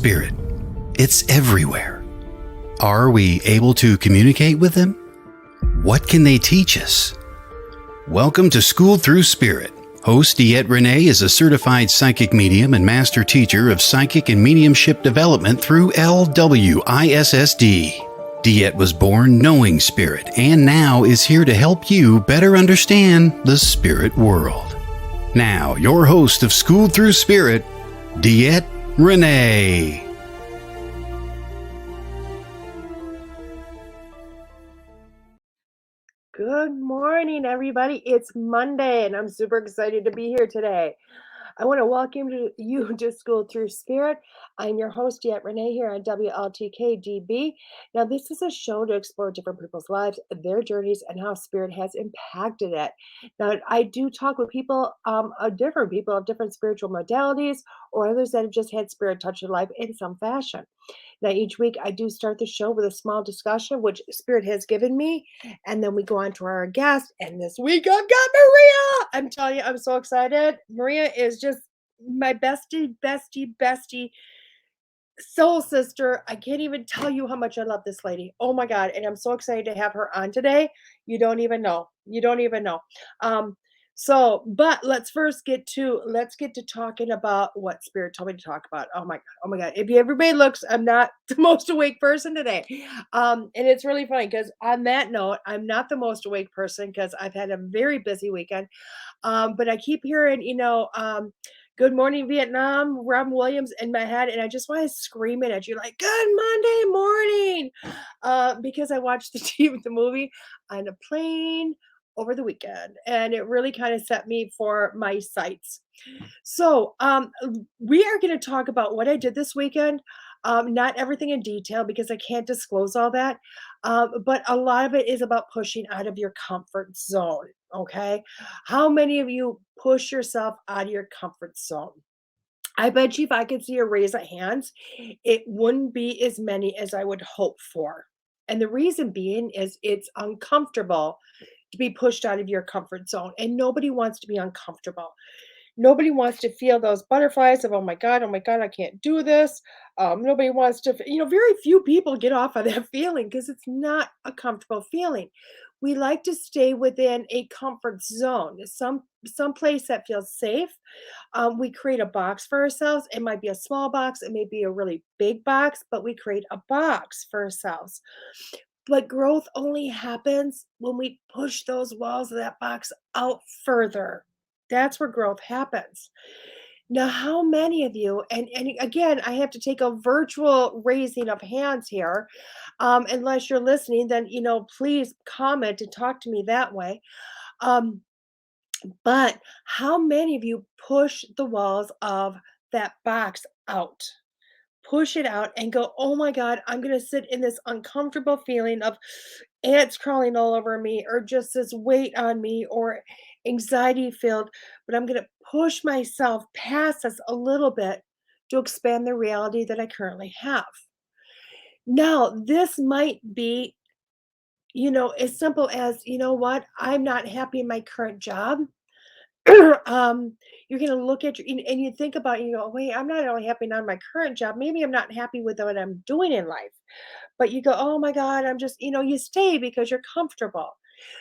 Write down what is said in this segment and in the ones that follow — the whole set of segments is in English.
Spirit. It's everywhere. Are we able to communicate with them? What can they teach us? Welcome to School Through Spirit. Host DeEtte Ranae is a certified psychic medium and master teacher of psychic and mediumship development through LWISSD. DeEtte was born knowing spirit and now is here to help you better understand the spirit world. Now, your host of School Through Spirit, DeEtte Ranae. Good morning, everybody. It's Monday, and I'm super excited to be here today. I want to welcome you to School Through Spirit. I'm your host, DeEtte Ranae, here on WLTKDB. Now, this is a show to explore different people's lives, their journeys, and how spirit has impacted it. Now, I do talk with people, different people of different spiritual modalities, or others that have just had spirit touch their life in some fashion. Now, each week I do start the show with a small discussion, which Spirit has given me, and then we go on to our guest. And this week I've got Maria. I'm telling you, I'm so excited. Maria is just my bestie soul sister. I can't even tell you how much I love this lady. Oh my God. And I'm so excited to have her on today. You don't even know. You don't even know. But let's get to talking about what Spirit told me to talk about. Oh my God. If everybody looks, I'm not the most awake person today. And it's really funny because on that note, I'm not the most awake person because I've had a very busy weekend. But I keep hearing, Good Morning Vietnam, Robin Williams in my head, and I just want to scream it at you like, Good Monday morning, because I watched the movie on a plane over the weekend, and it really kind of set me for my sights. So, we are going to talk about what I did this weekend. Not everything in detail because I can't disclose all that. But a lot of it is about pushing out of your comfort zone. Okay. How many of you push yourself out of your comfort zone? I bet you if I could see a raise of hands, it wouldn't be as many as I would hope for. And the reason being is it's uncomfortable to be pushed out of your comfort zone, and nobody wants to be uncomfortable. Nobody wants to feel those butterflies of, oh my God, I can't do this. Nobody wants to, very few people get off of that feeling because it's not a comfortable feeling. We like to stay within a comfort zone, some place that feels safe. We create a box for ourselves. It might be a small box, it may be a really big box, but we create a box for ourselves. But growth only happens when we push those walls of that box out further. That's where growth happens. Now, how many of you, and again, I have to take a virtual raising of hands here. Unless you're listening, then, please comment and talk to me that way. Um, but how many of you push the walls of that box out? Push it out and go, oh my God, I'm going to sit in this uncomfortable feeling of ants crawling all over me, or just this weight on me, or anxiety filled. But I'm going to push myself past this a little bit to expand the reality that I currently have. Now, this might be, as simple as, what? I'm not happy in my current job. You're gonna look at your and you think about, wait, I'm not only happy now in my current job, maybe I'm not happy with what I'm doing in life. But you go, oh my God, I'm just, you stay because you're comfortable.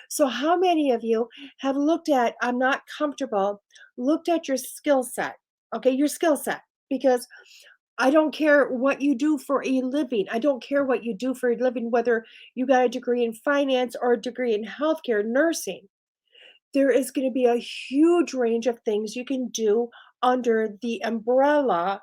So how many of you have looked at, I'm not comfortable, looked at your skill set? Okay, your skill set. Because I don't care what you do for a living. I don't care what you do for a living, whether you got a degree in finance or a degree in healthcare, nursing. There is going to be a huge range of things you can do under the umbrella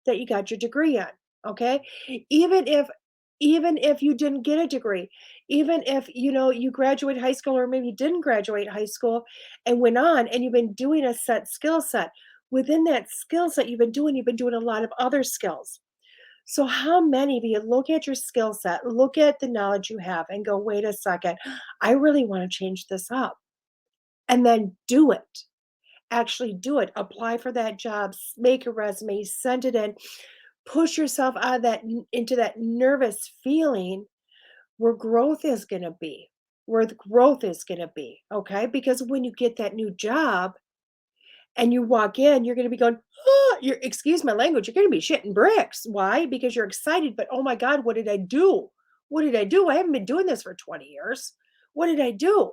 that you got your degree in. Okay. Even if you didn't get a degree, even if you graduated high school, or maybe you didn't graduate high school and went on and you've been doing a set skill set, within that skill set you've been doing a lot of other skills. So how many of you look at your skill set, look at the knowledge you have, and go, wait a second, I really want to change this up? And then do it. Actually do it. Apply for that job, make a resume, send it in, push yourself out of that into that nervous feeling where growth is going to be. Where the growth is going to be, okay? Because when you get that new job and you walk in, you're gonna be going, "Oh," you're excuse my language, you're gonna be shitting bricks. Why? Because you're excited, but, "Oh my god, what did I do? What did I do? I haven't been doing this for 20 years. What did I do?"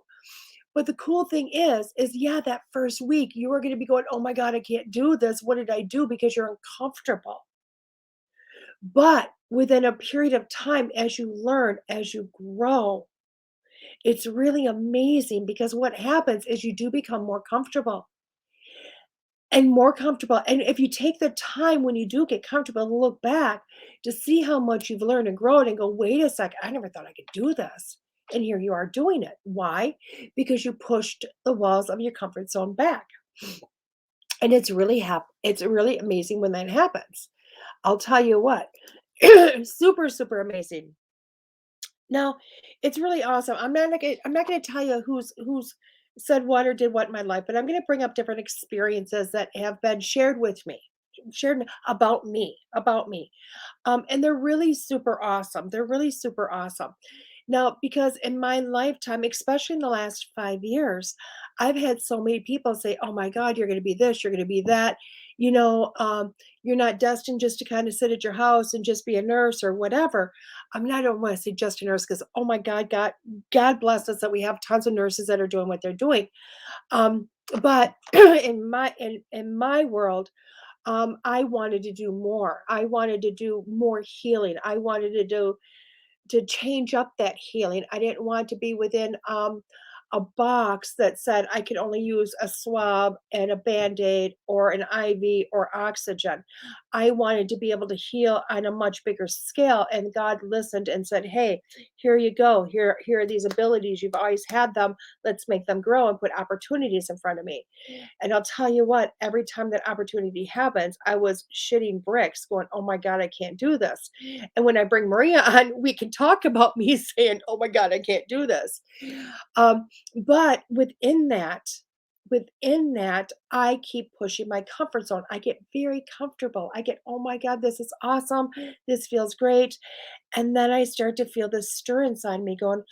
But the cool thing is, yeah, that first week, you are gonna be going, "Oh my god, I can't do this. What did I do?" Because you're uncomfortable. But within a period of time, as you learn, as you grow, it's really amazing because what happens is you do become more comfortable and more comfortable. And if you take the time when you do get comfortable to look back to see how much you've learned and grown and go, wait a second, I never thought I could do this. And here you are doing it. Why? Because you pushed the walls of your comfort zone back. And it's really amazing when that happens. I'll tell you what. Super, super amazing. Now, it's really awesome. I'm not gonna tell you who's said what or did what in my life, but I'm gonna bring up different experiences that have been shared about me. And they're really super awesome. They're really super awesome. Now, because in my lifetime, especially in the last 5 years, I've had so many people say, "Oh my God, you're going to be this, you're going to be that. You know, you're not destined just to kind of sit at your house and just be a nurse or whatever." I mean, I don't want to say just a nurse because, oh my God, God bless us that we have tons of nurses that are doing what they're doing. But in my world, I wanted to do more. I wanted to do more healing. I wanted to change up that healing. I didn't want to be within a box that said I could only use a swab and a band-aid or an IV or oxygen. I wanted to be able to heal on a much bigger scale. And God listened and said, "Hey, here you go. Here are these abilities. You've always had them. Let's make them grow and put opportunities in front of me." And I'll tell you what, every time that opportunity happens, I was shitting bricks, going, "Oh my God, I can't do this." And when I bring Maria on, we can talk about me saying, "Oh my God, I can't do this." But within that, I keep pushing my comfort zone. I get very comfortable. I get, "Oh my God, this is awesome. This feels great." And then I start to feel this stir inside me going,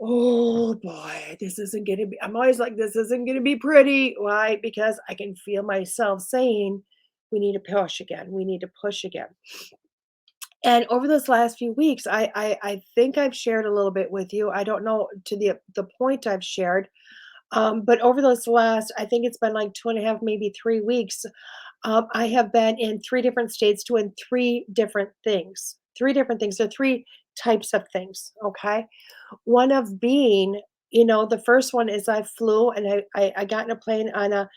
"Oh boy, this isn't gonna be," I'm always like, "This isn't gonna be pretty." Why? Because I can feel myself saying, "We need to push again. We need to push again." And over this last few weeks, I think I've shared a little bit with you. I don't know to the point I've shared, but over those last, I think it's been like 2.5, maybe 3 weeks, I have been in 3 different states doing 3 different things. 3 different things. So 3 types of things. Okay. One of being, the first one is I flew and I got in a plane on a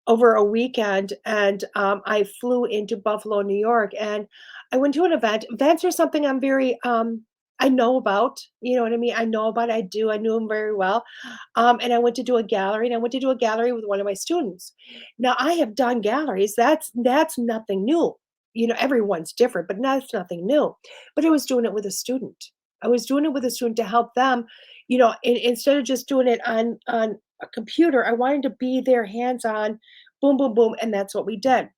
over a weekend, and I flew into Buffalo, New York, and I went to an event. Events are something I'm very I know about. You know what I mean? I know about. I do. I knew them very well. And I went to do a gallery, and I went to do a gallery with one of my students. Now I have done galleries. That's nothing new. Everyone's different, but that's nothing new. But I was doing it with a student. I was doing it with a student to help them. Instead of just doing it on a computer, I wanted to be there hands on, boom, boom, boom. And that's what we did.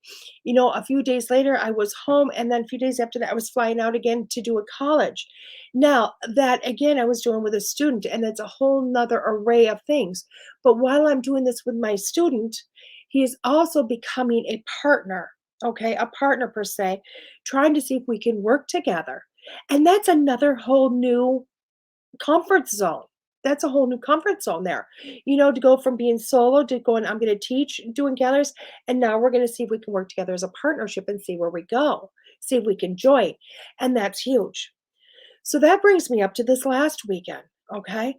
A few days later, I was home. And then a few days after that, I was flying out again to do a college. Now, that again, I was doing with a student, and it's a whole nother array of things. But while I'm doing this with my student, he is also becoming a partner, okay, a partner per se, trying to see if we can work together. And that's another whole new comfort zone. That's a whole new comfort zone there. To go from being solo to going, I'm going to teach doing galleries. And now we're going to see if we can work together as a partnership and see where we go, see if we can join. And that's huge. So that brings me up to this last weekend. Okay.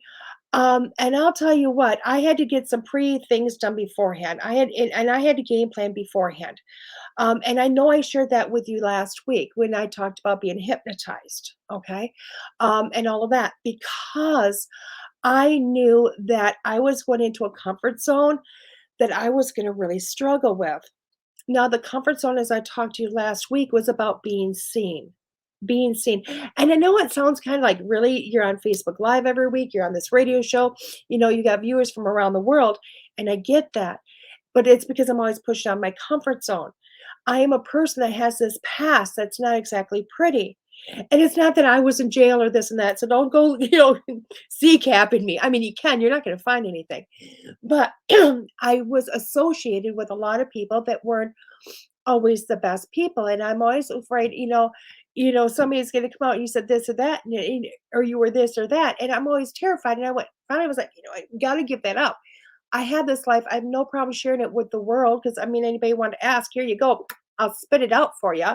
And I'll tell you what, I had to get some pre things done beforehand. I had to game plan beforehand. And I know I shared that with you last week when I talked about being hypnotized, okay, and all of that, because I knew that I was going into a comfort zone that I was going to really struggle with. Now, the comfort zone, as I talked to you last week, was about being seen. Being seen. And I know it sounds kind of like, really, you're on Facebook Live every week, you're on this radio show, you got viewers from around the world, and I get that. But it's because I'm always pushing on my comfort zone. I am a person that has this past that's not exactly pretty. And it's not that I was in jail or this and that, so don't go, capping me. I mean, you can, you're not gonna find anything. But I was associated with a lot of people that weren't always the best people, and I'm always afraid, somebody's gonna come out and you said this or that, or you were this or that, and I'm always terrified. And finally I was like, I gotta give that up. I had this life. I have no problem sharing it with the world because I mean, anybody want to ask, here you go. I'll spit it out for you,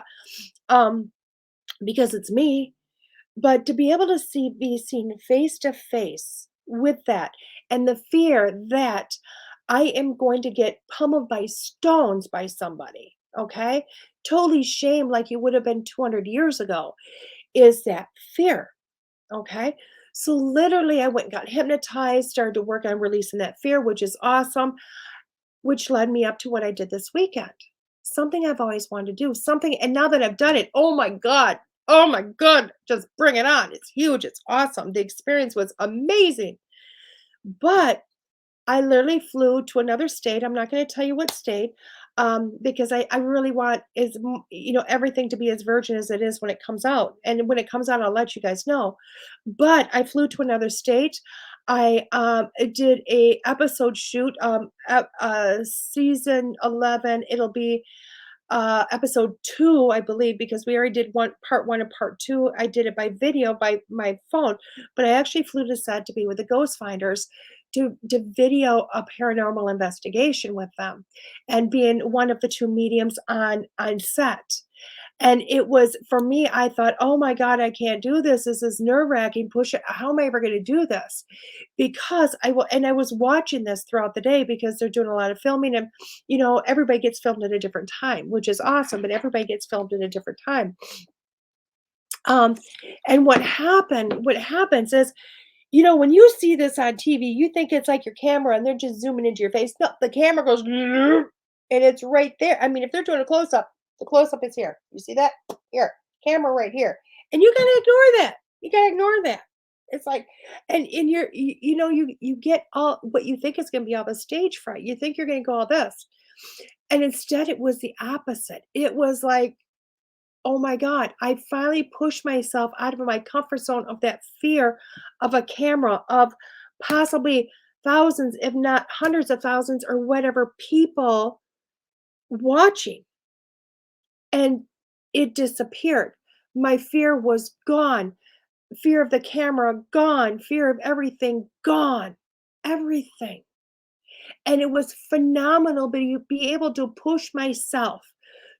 um, because it's me. But to be able to be seen face to face with that, and the fear that I am going to get pummeled by stones by somebody, okay? Totally shame like you would have been 200 years ago, is that fear, okay? So literally I went and got hypnotized, started to work on releasing that fear, which is awesome, which led me up to what I did this weekend. Something I've always wanted to do, something, and now that I've done it, oh my God. Oh my God, just bring it on. It's huge. It's awesome. The experience was amazing. But I literally flew to another state. I'm not going to tell you what state, because I really want everything to be as virgin as it is when it comes out. And when it comes out, I'll let you guys know. But I flew to another state. I did a episode shoot, season 11. It'll be episode 2, I believe, because we already did part 1 and part 2. I did it by video by my phone, but I actually flew to set to be with the ghost finders to video a paranormal investigation with them and being one of the 2 mediums on set. And it was, for me, I thought, oh my God, I can't do this. This is nerve wracking. Push it. How am I ever going to do this? Because and I was watching this throughout the day because they're doing a lot of filming, and everybody gets filmed at a different time, which is awesome, but everybody gets filmed at a different time. Um, and what happens is, when you see this on TV, you think it's like your camera and they're just zooming into your face. No, the camera goes and it's right there. I mean, if they're doing a close up, the close up is here. You see that? Here, camera right here. And you gotta ignore that. You gotta ignore that. It's like, and in your, you get all what you think is gonna be all the stage fright. You think you're gonna go all this. And instead it was the opposite. It was like, oh my God, I finally pushed myself out of my comfort zone of that fear of a camera, of possibly thousands, if not hundreds of thousands or whatever people watching. And it disappeared. My fear was gone. Fear of the camera, gone. Fear of everything, gone. Everything. And it was phenomenal, but you be able to push myself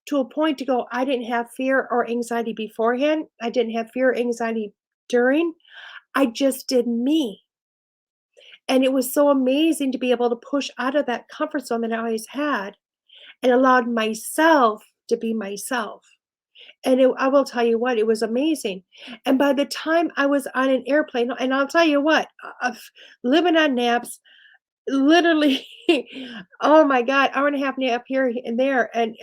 to a point to go, I didn't have fear or anxiety beforehand. I didn't have fear or anxiety during. I just did me. And it was so amazing to be able to push out of that comfort zone that I always had and allowed myself to be myself. And I will tell you what, it was amazing. And by the time I was on an airplane, and I'll tell you what, living on naps, literally, oh my God, hour and a half nap here and there and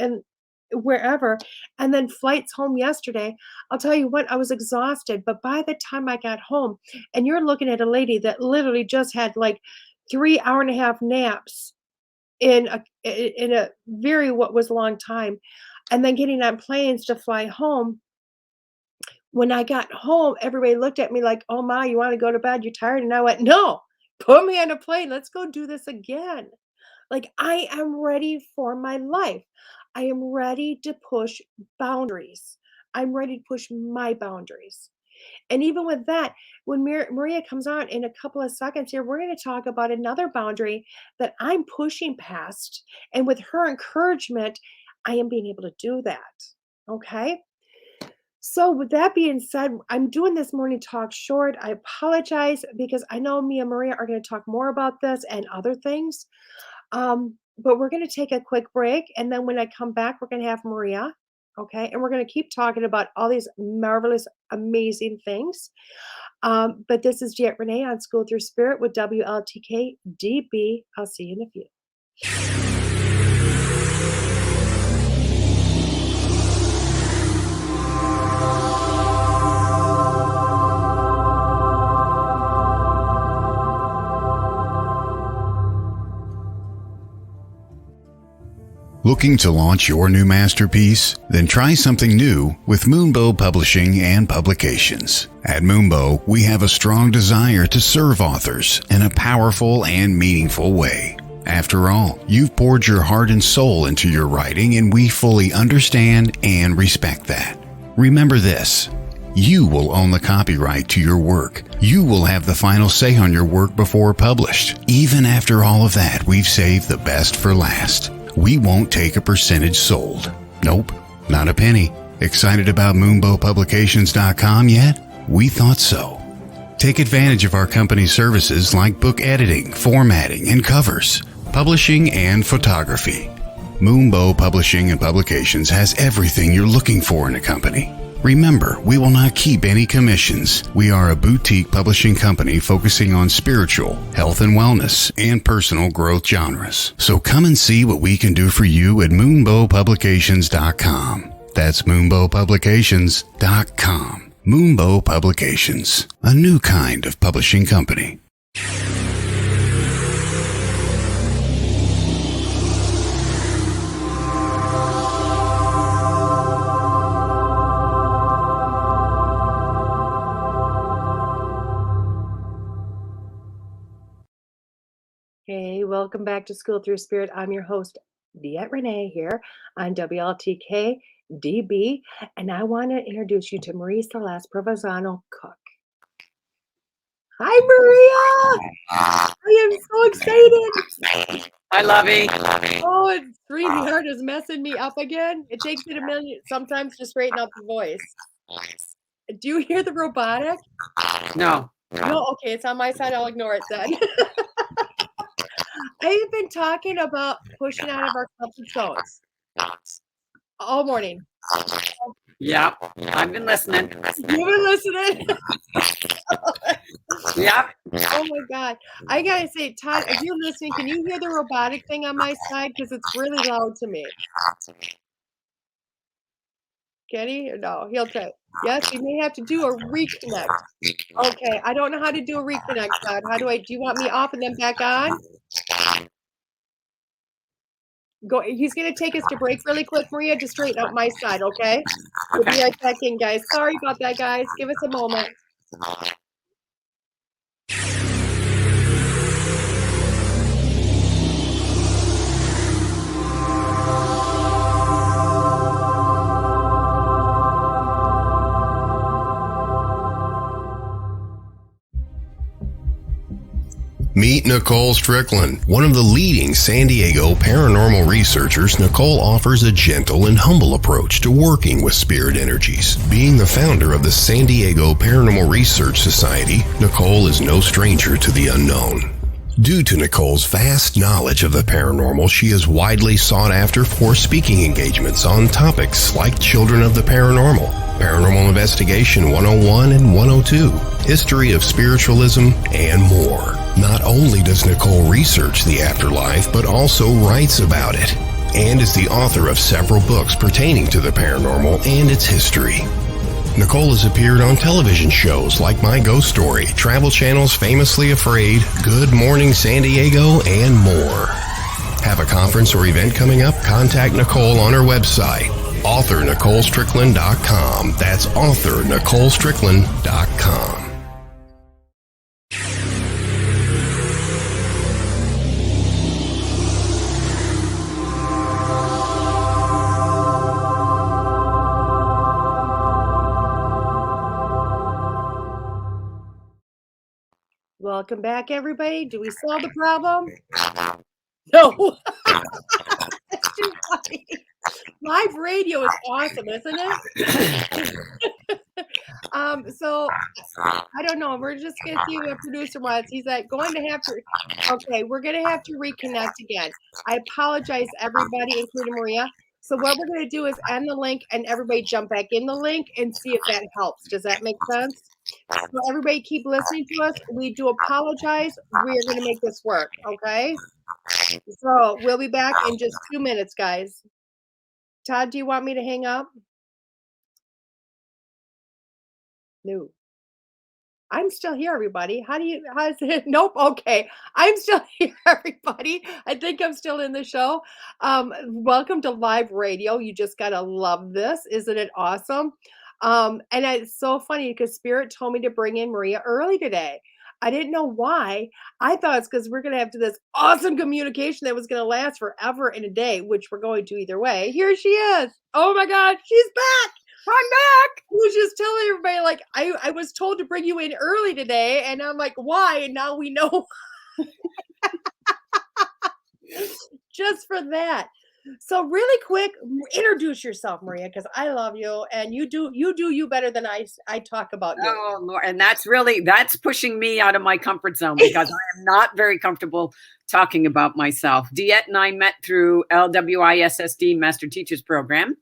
wherever, and then flights home yesterday. I'll tell you what, I was exhausted, but by the time I got home, and you're looking at a lady that literally just had like 3 hour-and-a-half naps in a very what was a long time, and then getting on planes to fly home. When I got home, everybody looked at me like, "Oh my, you want to go to bed? You're tired?" And I went, "No, put me on a plane. Let's go do this again." Like, I am ready for my life. I am ready to push boundaries. I'm ready to push my boundaries. And even with that, when Maria comes on in a couple of seconds here, we're going to talk about another boundary that I'm pushing past. And with her encouragement, I am being able to do that. Okay. So, with that being said, I'm doing this morning talk short. I apologize because I know me and Maria are going to talk more about this and other things. But we're going to take a quick break. And then when I come back, we're going to have Maria. Okay. And we're going to keep talking about all these marvelous, amazing things. But this is DeEtte Ranae on School Through Spirit with WLTK DB. I'll see you in a few. Looking to launch your new masterpiece? Then try something new with Moonbow Publishing and Publications. At Moonbow, we have a strong desire to serve authors in a powerful and meaningful way. After all, you've poured your heart and soul into your writing, and we fully understand and respect that. Remember this: you will own the copyright to your work. You will have the final say on your work before published. Even after all of that, we've saved the best for last. We won't take a percentage sold. Nope, not a penny. Excited about MoonbowPublications.com yet? We thought so. Take advantage of our company's services like book editing, formatting, and covers, publishing, and photography. Moonbow Publishing and Publications has everything you're looking for in a company. Remember, we will not keep any commissions. We are a boutique publishing company focusing on spiritual, health and wellness, and personal growth genres. So come and see what we can do for you at MoonbowPublications.com. That's MoonbowPublications.com. Moonbow Publications, a new kind of publishing company. Hey, welcome back to School Through Spirit. I'm your host, DeEtte Ranae, here on WLTK DB, and I want to introduce you to Maria Celeste Provenzano Cook. Hi, Maria! I am so excited. Hi, Lovey. Oh, and StreamYard is messing me up again. It takes it a minute sometimes to straighten out the voice. Do you hear the robotic? No. No, okay, it's on my side. I'll ignore it then. I've been talking about pushing out of our comfort zones all morning. Yep. I've been listening. You've been listening? Yep. Oh my God. I gotta say, Todd, if you're listening, can you hear the robotic thing on my side? Because it's really loud to me. Can he? Or no, he'll try. Yes, we may have to do a reconnect. Okay, I don't know how to do a reconnect, Todd. Do you want me off and then back on? Go. He's gonna take us to break really quick, Maria, to straighten up my side, okay? We'll be right back in, guys. Sorry about that, guys. Give us a moment. Meet Nicole Strickland. One of the leading San Diego paranormal researchers, Nicole offers a gentle and humble approach to working with spirit energies. Being the founder of the San Diego Paranormal Research Society, Nicole is no stranger to the unknown. Due to Nicole's vast knowledge of the paranormal, she is widely sought after for speaking engagements on topics like Children of the Paranormal, Paranormal Investigation 101 and 102, History of Spiritualism, and more. Not only does Nicole research the afterlife, but also writes about it, and is the author of several books pertaining to the paranormal and its history. Nicole has appeared on television shows like My Ghost Story, Travel Channel's Famously Afraid, Good Morning San Diego, and more. Have a conference or event coming up? Contact Nicole on her website, authornicolestrickland.com. That's authornicolestrickland.com. Welcome back, everybody. Do we solve the problem? No. That's too funny. Live radio is awesome, isn't it? So I don't know. We're just gonna see what producer wants. He's like going to have to. Okay, we're gonna have to reconnect again. I apologize, everybody, including Maria. So what we're gonna do is end the link and everybody jump back in the link and see if that helps. Does that make sense? So everybody keep listening to us. We do apologize. We are gonna make this work. Okay. So we'll be back in just 2 minutes, guys. Todd, do you want me to hang up? No. I'm still here, everybody. How's it? Nope. Okay. I'm still here, everybody. I think I'm still in the show. Welcome to live radio. You just gotta love this. Isn't it awesome? And it's so funny because Spirit told me to bring in Maria early today. I didn't know why. I thought it's because we're gonna have this awesome communication that was gonna last forever and a day, which we're going to either way. Here she is. Oh my God, she's back. I'm back. I was just telling everybody, like, I was told to bring you in early today, and I'm like, why? And now we know just for that. So really quick, introduce yourself, Maria, because I love you, and you do you better than I talk about you. Oh, Lord. And that's pushing me out of my comfort zone because I am not very comfortable talking about myself. DeEtte and I met through LWISSD Master Teachers Program.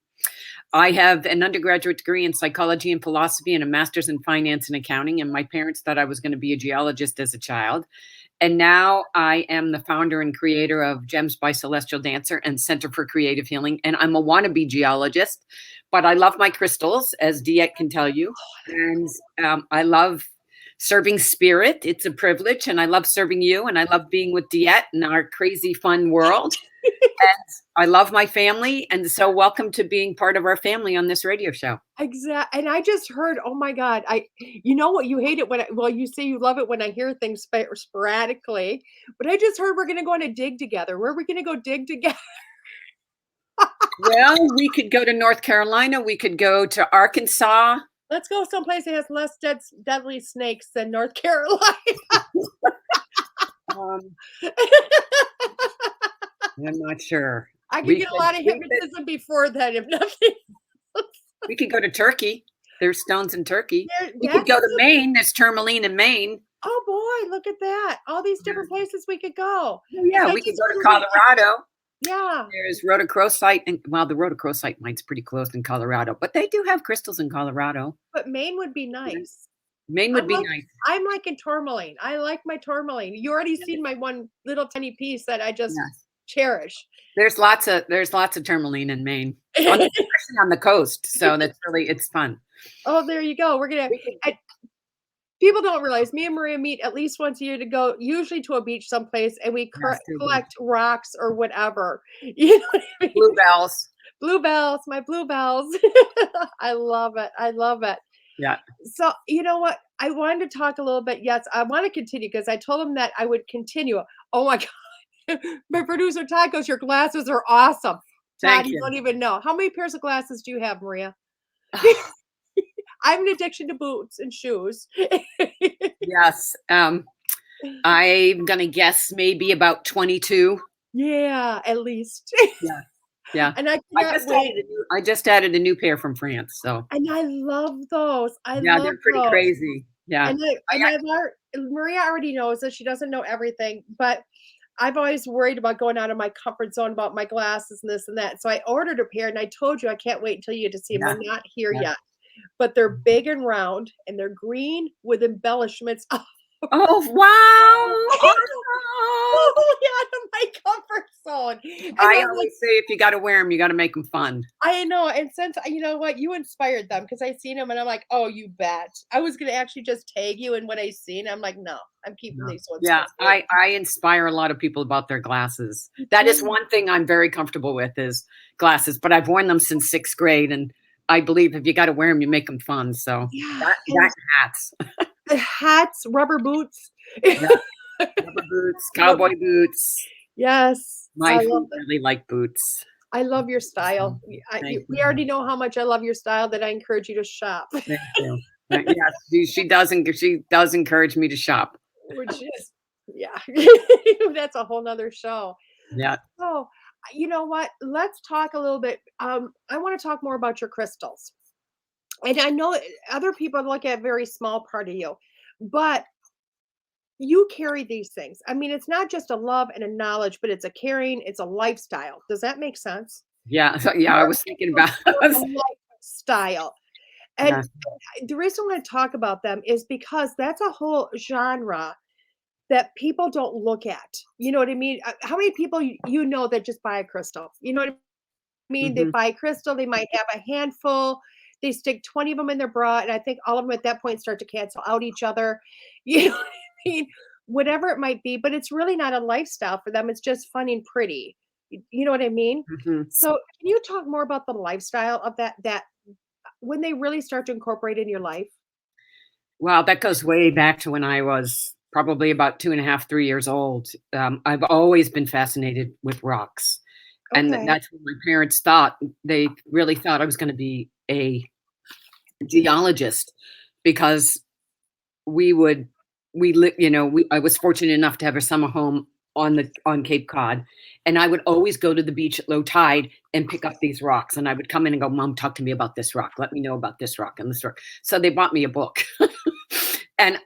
I have an undergraduate degree in psychology and philosophy and a master's in finance and accounting. And my parents thought I was going to be a geologist as a child. And now I am the founder and creator of Gems by Celestial Dancer and Center for Creative Healing. And I'm a wannabe geologist, but I love my crystals, as DeEtte can tell you. And I love serving spirit. It's a privilege. And I love serving you. And I love being with DeEtte in our crazy, fun world. And I love my family. And so welcome to being part of our family on this radio show. Exactly. And I just heard, oh my God, you know what, you hate it when you say you love it when I hear things sporadically, but I just heard we're going to go on a dig together. Where are we going to go dig together? Well, we could go to North Carolina. We could go to Arkansas. Let's go someplace that has less deadly snakes than North Carolina. I'm not sure. I could get a lot of hypnotism before that, if nothing. We could go to Turkey. There's stones in Turkey. We could go to Maine. There's tourmaline in Maine. Oh boy, look at that. All these different places we could go. Oh, yeah, we could go to Colorado. Yeah. There's rhodochrosite. And well, the rhodochrosite mine's pretty close in Colorado, but they do have crystals in Colorado. But Maine would be nice. Maine would be nice. I'm like in tourmaline. I like my tourmaline. You already seen my one little tiny piece that I just cherish. There's lots of tourmaline in Maine, especially on the coast. So it's fun. Oh, there you go. We're gonna. People don't realize me and Maria meet at least once a year to go, usually to a beach someplace, and we collect rocks or whatever. You know what I mean? Bluebells, my bluebells. I love it. I love it. Yeah. So you know what? I wanted to talk a little bit. Yes, I want to continue because I told him that I would continue. Oh my God. My producer Todd goes, your glasses are awesome. Todd, you don't even know. How many pairs of glasses do you have, Maria? I have an addiction to boots and shoes. Yes. I'm going to guess maybe about 22. Yeah, at least. Yeah. Yeah. And I just added a new pair from France. So. And I love those. They're pretty crazy. Yeah. Maria already knows that she doesn't know everything, but I've always worried about going out of my comfort zone about my glasses and this and that. So I ordered a pair, and I told you I can't wait until you get to see them. They're not here yet, but they're big and round, and they're green with embellishments. Oh, wow. Out of my comfort zone. I always say if you got to wear them, you got to make them fun. I know. And since, you know what, you inspired them because I seen them and I'm like, oh, you bet. I was going to actually just tag you. And when I seen, I'm like, no, I'm keeping these ones. Yeah, I inspire a lot of people about their glasses. That is one thing I'm very comfortable with is glasses, but I've worn them since 6th grade. And I believe if you got to wear them, you make them fun. So that hats. Hats, rubber boots. Rubber boots, cowboy boots. Yes. My feet really like boots. I love your style. We already know how much I love your style that I encourage you to shop. Thank you. Yes, she does encourage me to shop. Which is, that's a whole nother show. Yeah. So, you know what? Let's talk a little bit. I want to talk more about your crystals. And I know other people look at a very small part of you, but you carry these things. I mean, it's not just a love and a knowledge, but it's a caring, it's a lifestyle. Does that make sense? Yeah. So, I was thinking about a lifestyle. And the reason I want to talk about them is because that's a whole genre that people don't look at. You know what I mean? How many people you know that just buy a crystal? You know what I mean? They buy a crystal. They might have a handful. they stick 20 of them in their bra, and I think all of them at that point start to cancel out each other. You know what I mean? Whatever it might be, but it's really not a lifestyle for them. It's just fun and pretty. You know what I mean? Mhm. So can you talk more about the lifestyle of that when they really start to incorporate in your life? Wow, that goes way back to when I was probably about 2.5, 3 years old. I've always been fascinated with rocks, and Okay. that's what my parents thought. They really thought I was gonna be a geologist because we would we li you know, we I was fortunate enough to have a summer home on Cape Cod, and I would always go to the beach at low tide and pick up these rocks, and I would come in and go, "Mom, talk to me about this rock. Let me know about this rock and this rock." So they bought me a book. And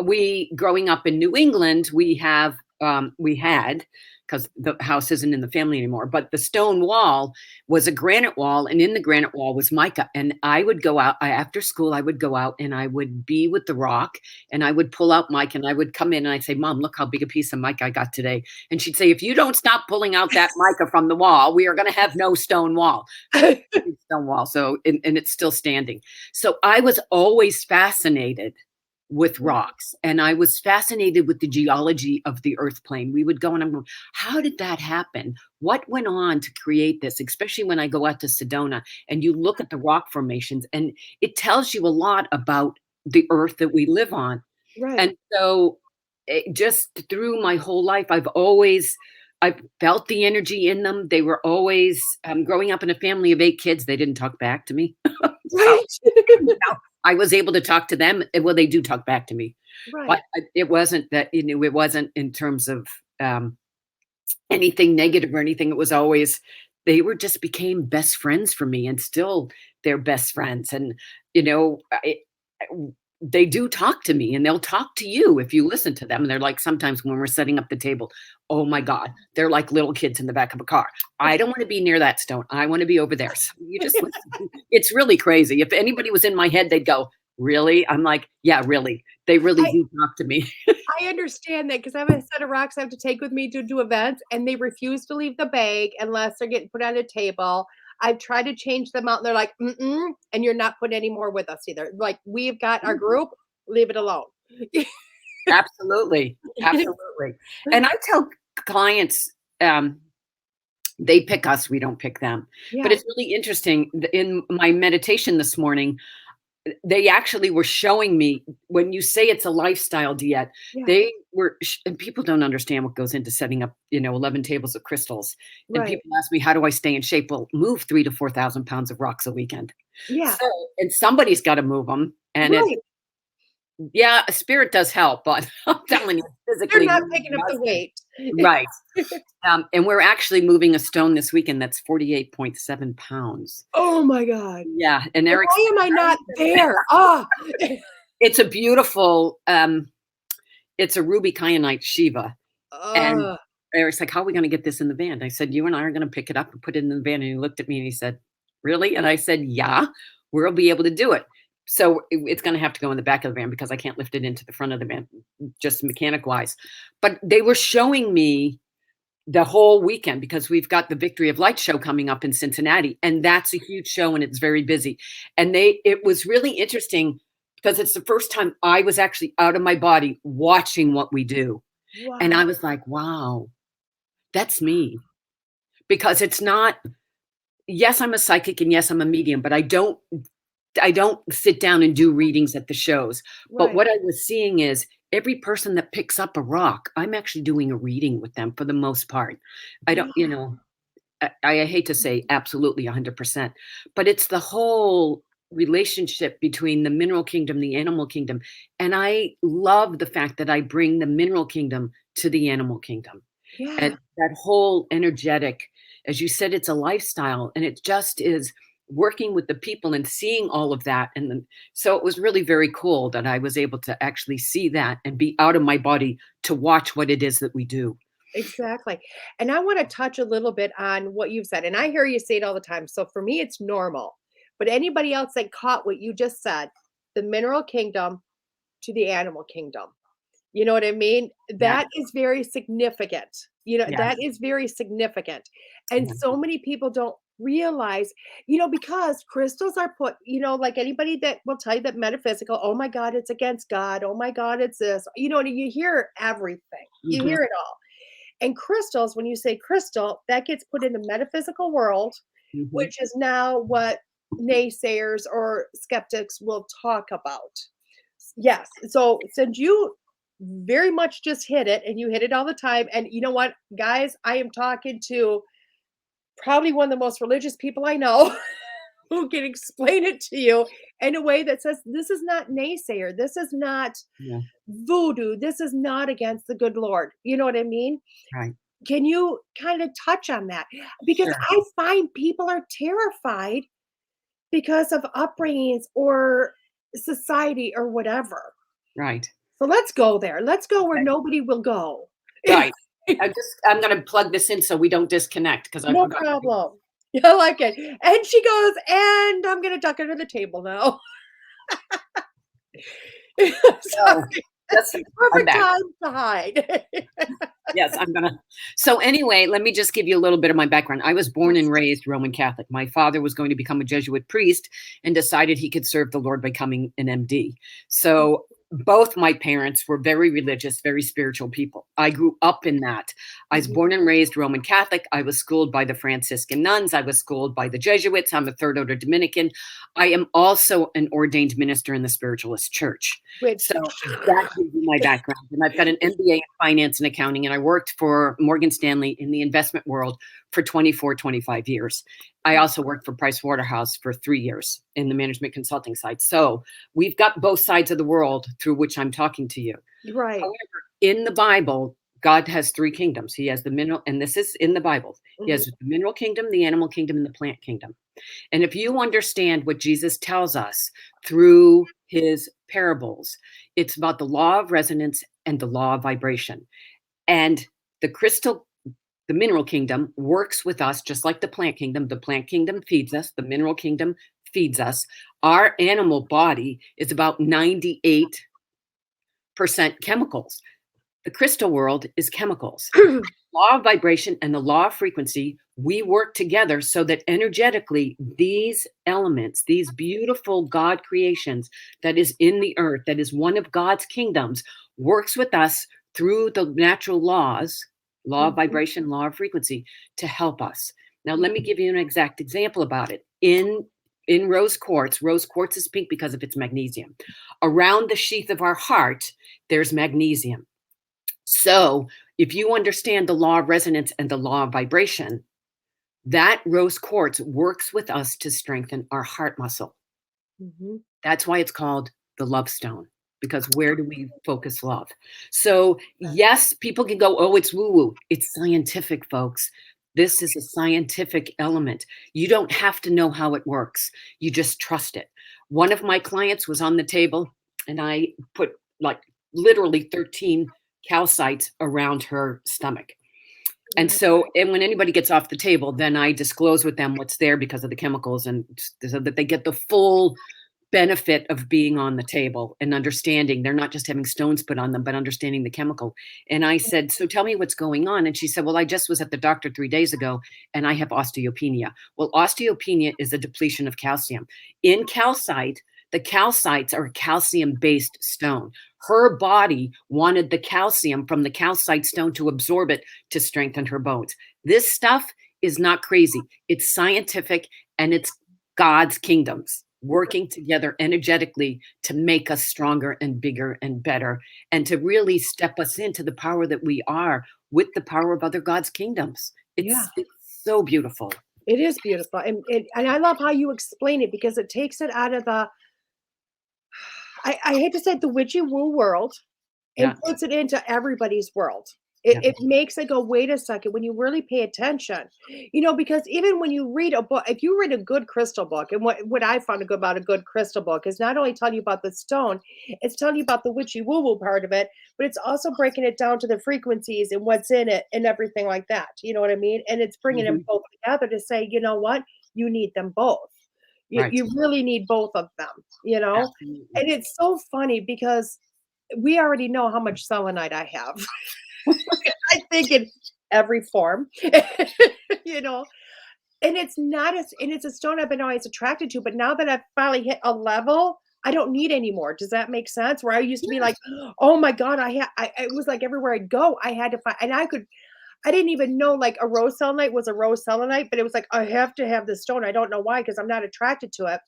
we growing up in New England, we had, because the house isn't in the family anymore, but the stone wall was a granite wall, and in the granite wall was mica. And I would go out after school. I would go out and I would be with the rock, and I would pull out mica, and I would come in and I'd say, "Mom, look how big a piece of mica I got today." And she'd say, "If you don't stop pulling out that mica from the wall, we are going to have no stone wall." Stone wall. So, and it's still standing. So I was always fascinated with rocks, and I was fascinated with the geology of the earth plane. We would go and I'm going, how did that happen? What went on to create this? Especially when I go out to Sedona and you look at the rock formations, and it tells you a lot about the earth that we live on. Right. And so just through my whole life, I've felt the energy in them. They were always growing up in a family of 8 kids. They didn't talk back to me. So, Right. I was able to talk to them. Well, they do talk back to me, Right. but it wasn't that, it wasn't in terms of anything negative or anything. It was always, they were just became best friends for me, and still they're best friends. And, you know, they do talk to me, and they'll talk to you if you listen to them. And they're like, sometimes when we're setting up the table, oh my God, they're like little kids in the back of a car. I don't want to be near that stone. I want to be over there. So you just listen. It's really crazy. If anybody was in my head, they'd go, really? I'm like, yeah, really. They really I do talk to me. I understand that because I have a set of rocks I have to take with me to do events, and they refuse to leave the bag unless they're getting put on a table. I've tried to change them out, and they're like, "Mm-mm, and you're not putting any more with us either." Like, "We've got our group, leave it alone." Absolutely. Absolutely. And I tell clients, they pick us, we don't pick them. But Yeah, it's really interesting. In my meditation this morning, they actually were showing me, when you say it's a lifestyle, DeEtte, yeah, they were, and people don't understand what goes into setting up, 11 tables of crystals. And right. people ask me, how do I stay in shape? Well, move 3 to 4,000 pounds of rocks a weekend. Yeah, So, and somebody's got to move them. And right. yeah, a spirit does help, but I'm telling you, They're physically, not picking up the weight. right. And we're actually moving a stone this weekend that's 48.7 pounds. Oh my god. Yeah, and Eric's, Why am I not there? Ah. it's a beautiful, it's a ruby kyanite Shiva. And Ugh. Eric's like, how are we going to get this in the van? I said, you and I are going to pick it up and put it in the van. And he looked at me and he said, really? And I said, yeah, we'll be able to do it. So it's going to have to go in the back of the van because I can't lift it into the front of the van, just mechanic wise. But they were showing me the whole weekend, because we've got the Victory of Light show coming up in Cincinnati, and that's a huge show and it's very busy. And it was really interesting because it's the first time I was actually out of my body watching what we do. And I Wow. was like, wow, that's me. Because it's not, yes, I'm a psychic and yes, I'm a medium, but I don't sit down and do readings at the shows. But Right. what I was seeing is every person that picks up a rock, I'm actually doing a reading with them for the most part. I don't, Yeah. I hate to say absolutely 100%, but it's the whole relationship between the mineral kingdom, the animal kingdom. And I love the fact that I bring the mineral kingdom to the animal kingdom. Yeah. And that whole energetic, as you said, it's a lifestyle, and it just is working with the people and seeing all of that. And then, so it was really very cool that I was able to actually see that and be out of my body to watch what it is that we do. Exactly. And I want to touch a little bit on what you've said. And I hear you say it all the time. So for me, it's normal. But anybody else that caught what you just said, the mineral kingdom to the animal kingdom. You know what I mean? Yeah. That is very significant. That Yes. is very significant. And Yeah. so many people don't realize, because crystals are put, like anybody that will tell you that metaphysical, oh my God, it's against God. Oh my God, it's this. And you hear everything. You Mhm. hear it all. And crystals, when you say crystal, that gets put in the metaphysical world, Mhm. which is now what naysayers or skeptics will talk about. Yes. So since you very much just hit it and you hit it all the time, and you know what, guys, I am talking to probably one of the most religious people I know who can explain it to you in a way that says this is not naysayer. This is not Yeah. voodoo. This is not against the good Lord. You know what I mean? Right. Can you kind of touch on that? Because Sure. I find people are terrified because of upbringings or society or whatever. Right. So let's go there. Let's go where Okay. nobody will go. Right. I'm going to plug this in so we don't disconnect because I No forgot. problem. I like it. And she goes, and I'm gonna duck under the table now. So Sorry. just I'm Perfect back. time to hide. Yes, I'm gonna. So anyway, let me just give you a little bit of my background. I was born and raised Roman Catholic. My father was going to become a Jesuit priest and decided he could serve the Lord by becoming an MD. So both my parents were very religious, very spiritual people. I grew up in that. I was Mhm. born and raised Roman Catholic. I was schooled by the Franciscan nuns. I was schooled by the Jesuits. I'm a third order Dominican. I am also an ordained minister in the Spiritualist Church. Which So that gives you my background. And I've got an MBA in finance and accounting, and I worked for Morgan Stanley in the investment world for 25 years. I also worked for Price Waterhouse for 3 years in the management consulting side. So we've got both sides of the world through which I'm talking to you. right. However, in the Bible, God has 3 kingdoms. He has the mineral, and this is in the Bible. He has Mhm. the mineral kingdom, the animal kingdom, and the plant kingdom. And if you understand what Jesus tells us through his parables, it's about the law of resonance and the law of vibration. And the crystal, the mineral kingdom works with us just like the plant kingdom. The plant kingdom feeds us, the mineral kingdom feeds us. Our animal body is about 98% chemicals. The crystal world is chemicals. Law of vibration and the law of frequency, we work together so that energetically these elements, these beautiful God creations that is in the earth, that is one of God's kingdoms, works with us through the natural laws, law of Mhm. vibration, law of frequency, to help us. Now, let me give you an exact example about it. In rose quartz is pink because of its magnesium. Around the sheath of our heart, there's magnesium. So if you understand the law of resonance and the law of vibration, that rose quartz works with us to strengthen our heart muscle. Mhm. That's why it's called the love stone, because where do we focus love? So, yes, people can go, oh, it's woo woo. It's scientific, folks. This is a scientific element. You don't have to know how it works, you just trust it. One of my clients was on the table, and I put like literally 13 calcites around her stomach. And so, and when anybody gets off the table, then I disclose with them what's there because of the chemicals, and so that they get the full benefit of being on the table and understanding they're not just having stones put on them, but understanding the chemical. And I said, so tell me what's going on. And she said, well, I just was at the doctor 3 days ago and I have osteopenia. Well, osteopenia is a depletion of calcium. In calcite, the calcites are a calcium-based stone. Her body wanted the calcium from the calcite stone to absorb it to strengthen her bones. This stuff is not crazy. It's scientific, and it's God's kingdoms working together energetically to make us stronger and bigger and better, and to really step us into the power that we are with the power of other God's kingdoms. Yeah, It's so beautiful. it is beautiful. And I love how you explain it because it takes it out of the, I hate to say it, the witchy woo world and Yeah. puts it into everybody's world. Yeah. It makes it go, wait a second, when you really pay attention, because even when you read a book, if you read a good crystal book, and what I found about a good crystal book is not only telling you about the stone, it's telling you about the witchy woo woo part of it, but it's also breaking it down to the frequencies and what's in it and everything like that. You know what I mean? And it's bringing them Mhm. both together to say, you know what? You need them both. Right. You really need both of them. Absolutely. And it's so funny because we already know how much selenite I have. I think in every form, you know, And it's not as, and it's a stone I've been always attracted to, but now that I've finally hit a level, I don't need anymore. Does that make sense? Where I used to be like, oh my God, it was like everywhere I'd go, I had to find, and I didn't even know like a rose selenite was a rose selenite, but it was like, I have to have this stone. I don't know why, because I'm not attracted to it.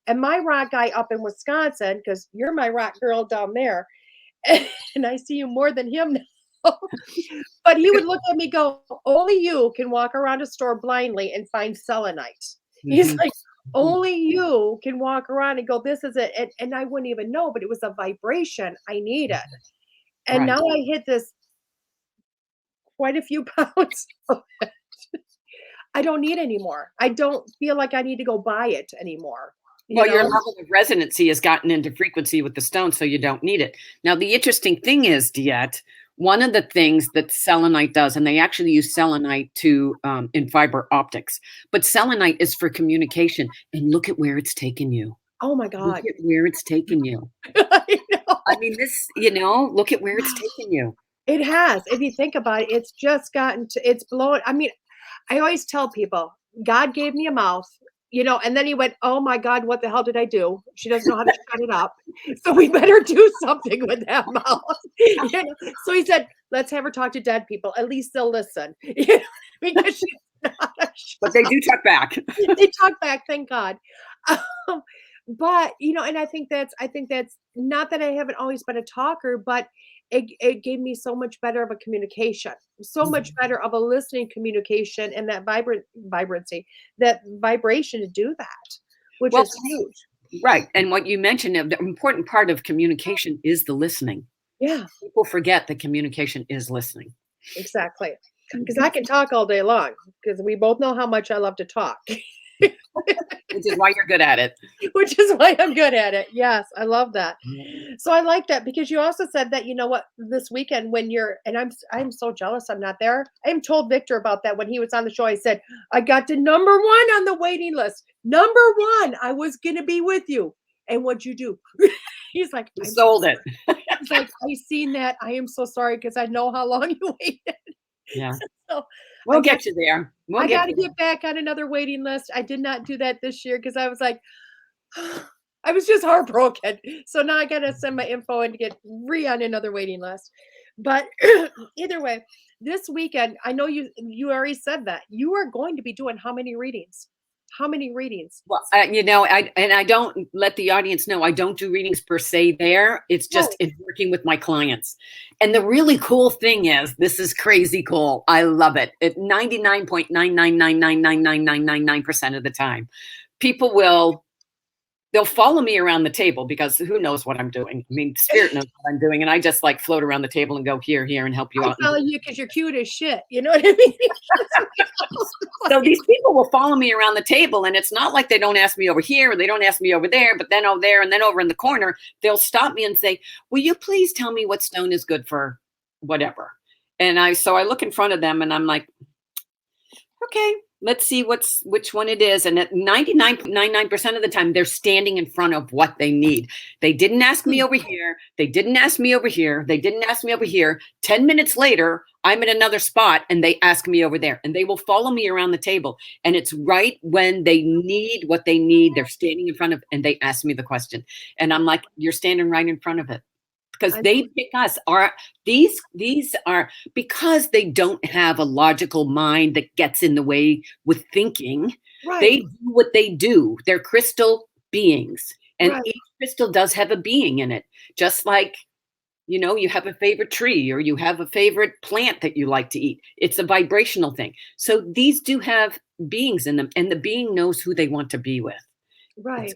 And my rock guy up in Wisconsin, because you're my rock girl down there, and I see you more than him now. But he would look at me, go, only you can walk around a store blindly and find selenite. He's like, only you can walk around and go, this is it. And I wouldn't even know, but it was a vibration I needed. And Right. now I hit this quite a few pounds of it. I don't need anymore. I don't feel like I need to go buy it anymore. Well, your know? level of resonancy has gotten into frequency with the stone, so you don't need it. Now, the interesting thing is, DeEtte, one of the things that selenite does, and they actually use selenite to in fiber optics, but selenite is for communication. And look at where it's taken you. Oh my Look God. at where it's taken you. I know. I mean, this, look at where it's taken you. It has. If you think about it, it's just gotten to, it's blowing. I mean, I always tell people, God gave me a mouth, and then he went, oh my God, what the hell did I do? She doesn't know how to shut it up. So we better do something with that mouth. So he said, let's have her talk to dead people. At least they'll listen. Because she's not But they do talk back. they talk back, thank God. But and I think that's not that I haven't always been a talker, but it gave me so much better of a communication, so much better of a listening communication, and that vibrancy, that vibration to do that, which is huge. Right. And what you mentioned, the important part of communication is the listening. Yeah, People forget that communication is listening. exactly. Because I can talk all day long, because we both know how much I love to talk. Which is why you're good at it. Which is why I'm good at it. Yes, I love that. So I like that, because you also said that, this weekend when and I'm so jealous I'm not there. I told Victor about that when he was on the show. I said, I got to number 1 on the waiting list. Number 1, I was going to be with you. And what'd you do? He's like, You sold it. He's like, I seen that. I am so sorry, because I know how long you waited. Yeah. So We'll get you there. I got to get back on another waiting list. I did not do that this year, because I was like, I was just heartbroken. So now I got to send my info and get on another waiting list. But either way, this weekend, I know you already said that you are going to be doing how many readings? How many readings? Well, I don't let the audience know I don't do readings per se there. It's just in working with my clients. And the really cool thing is, this is crazy cool. I love it. At 99.999999999% of the time, people they'll follow me around the table, because who knows what I'm doing? I mean, Spirit knows what I'm doing. And I just like float around the table and go here, and help you out. I follow you because you're cute as shit. You know what I mean? So these people will follow me around the table, and it's not like they don't ask me over here or they don't ask me over there, but then over there and then over in the corner, they'll stop me and say, will you please tell me what stone is good for whatever? And so I look in front of them and I'm like, okay, let's see which one it is. And at 99.99% of the time, they're standing in front of what they need. They didn't ask me over here. They didn't ask me over here. They didn't ask me over here. 10 minutes later, I'm at another spot and they ask me over there, and they will follow me around the table. And it's right when they need what they need, they're standing in front of, and they ask me the question. And I'm like, you're standing right in front of it. Because they pick us. These are, because they don't have a logical mind that gets in the way with thinking. Right. They do what they do. They're crystal beings, and each crystal does have a being in it. Just like, you have a favorite tree, or you have a favorite plant that you like to eat. It's a vibrational thing. So these do have beings in them, and the being knows who they want to be with. Right.